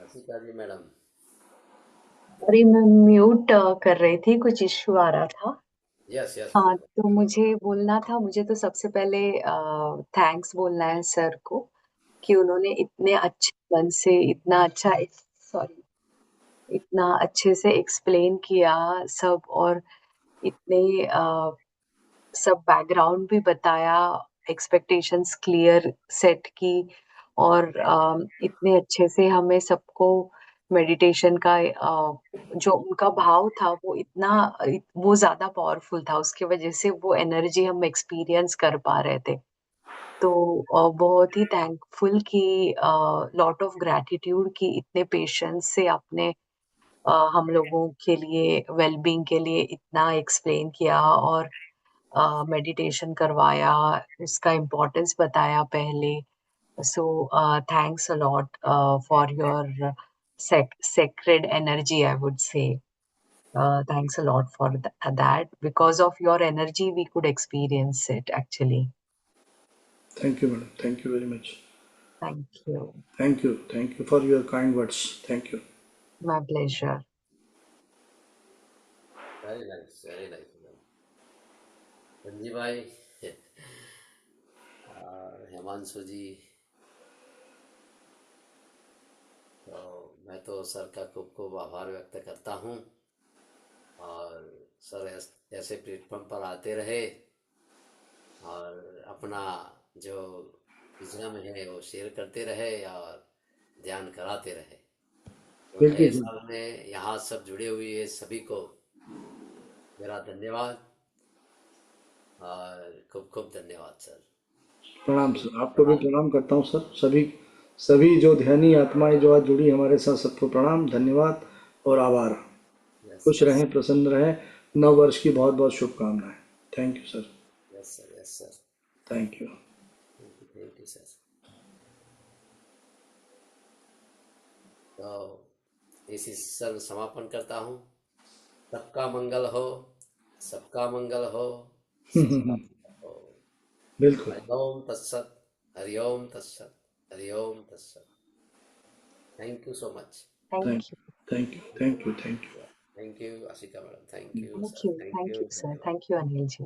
Anshika ji madam. Sorry, मैं म्यूट कर रही थी, कुछ इश्यू आ रहा था। Yes yes. हाँ, तो मुझे बोलना था, मुझे तो सबसे पहले थैंक्स बोलना है सर को कि उन्होंने इतने अच्छे मन से इतना अच्छा, सॉरी, इतना अच्छे से एक्सप्लेन किया सब, और इतने सब बैकग्राउंड भी बताया, एक्सपेक्टेशंस क्लियर सेट की, और इतने अच्छे से हमें सबको मेडिटेशन का जो उनका भाव था वो इतना वो ज्यादा पावरफुल था, उसके वजह से वो एनर्जी हम एक्सपीरियंस कर पा रहे थे। तो बहुत ही थैंकफुल कि लॉट ऑफ ग्रैटिट्यूड कि इतने पेशेंस से आपने हम लोगों के लिए वेलबींग के लिए इतना एक्सप्लेन किया और मेडिटेशन करवाया, उसका इम्पोर्टेंस बताया पहले। So thanks a lot for your sacred energy, I would say. Thanks a lot for that. Because of your energy, we could experience it actually. Thank you madam, thank you very much. Thank you. Thank you for your kind words. Thank you. My pleasure. Very nice, very nice madam. Sanjeev भाई। हेमांशु जी। तो मैं तो sir का खूब खूब आभार व्यक्त करता हूँ। और सर ऐसे प्लेटफॉर्म पर आते रहे और अपना जो विजडम है वो शेयर करते रहे और ध्यान कराते रहे। तो नए बिल्कुल सर। साल में यहाँ सब जुड़े हुए सभी को मेरा धन्यवाद और खूब खूब धन्यवाद सर। प्रणाम सर, आपको भी प्रणाम करता हूँ सर। सभी सभी जो ध्यानी आत्माएं जो आज जुड़ी हमारे साथ, सबको प्रणाम, धन्यवाद और आभार। यस खुश रहें, प्रसन्न रहें। नव वर्ष की बहुत बहुत शुभकामनाएं। Thank you sir. Yes sir, yes sir, thank you. Thank you sir. तो इसी सर समापन करता हूँ। सबका मंगल हो, सबका मंगल हो, सबका मंगल हो। बिल्कुल। हरिओम तत्सत, हरिओम तत्सत, हरिओम तत्सत। Thank you so much. Thank thank you, thank you, thank you, thank you. Thank you Ashika madam, thank you thank sir, you, thank thank you, you sir, धन्यवाद। Thank you Anil ji.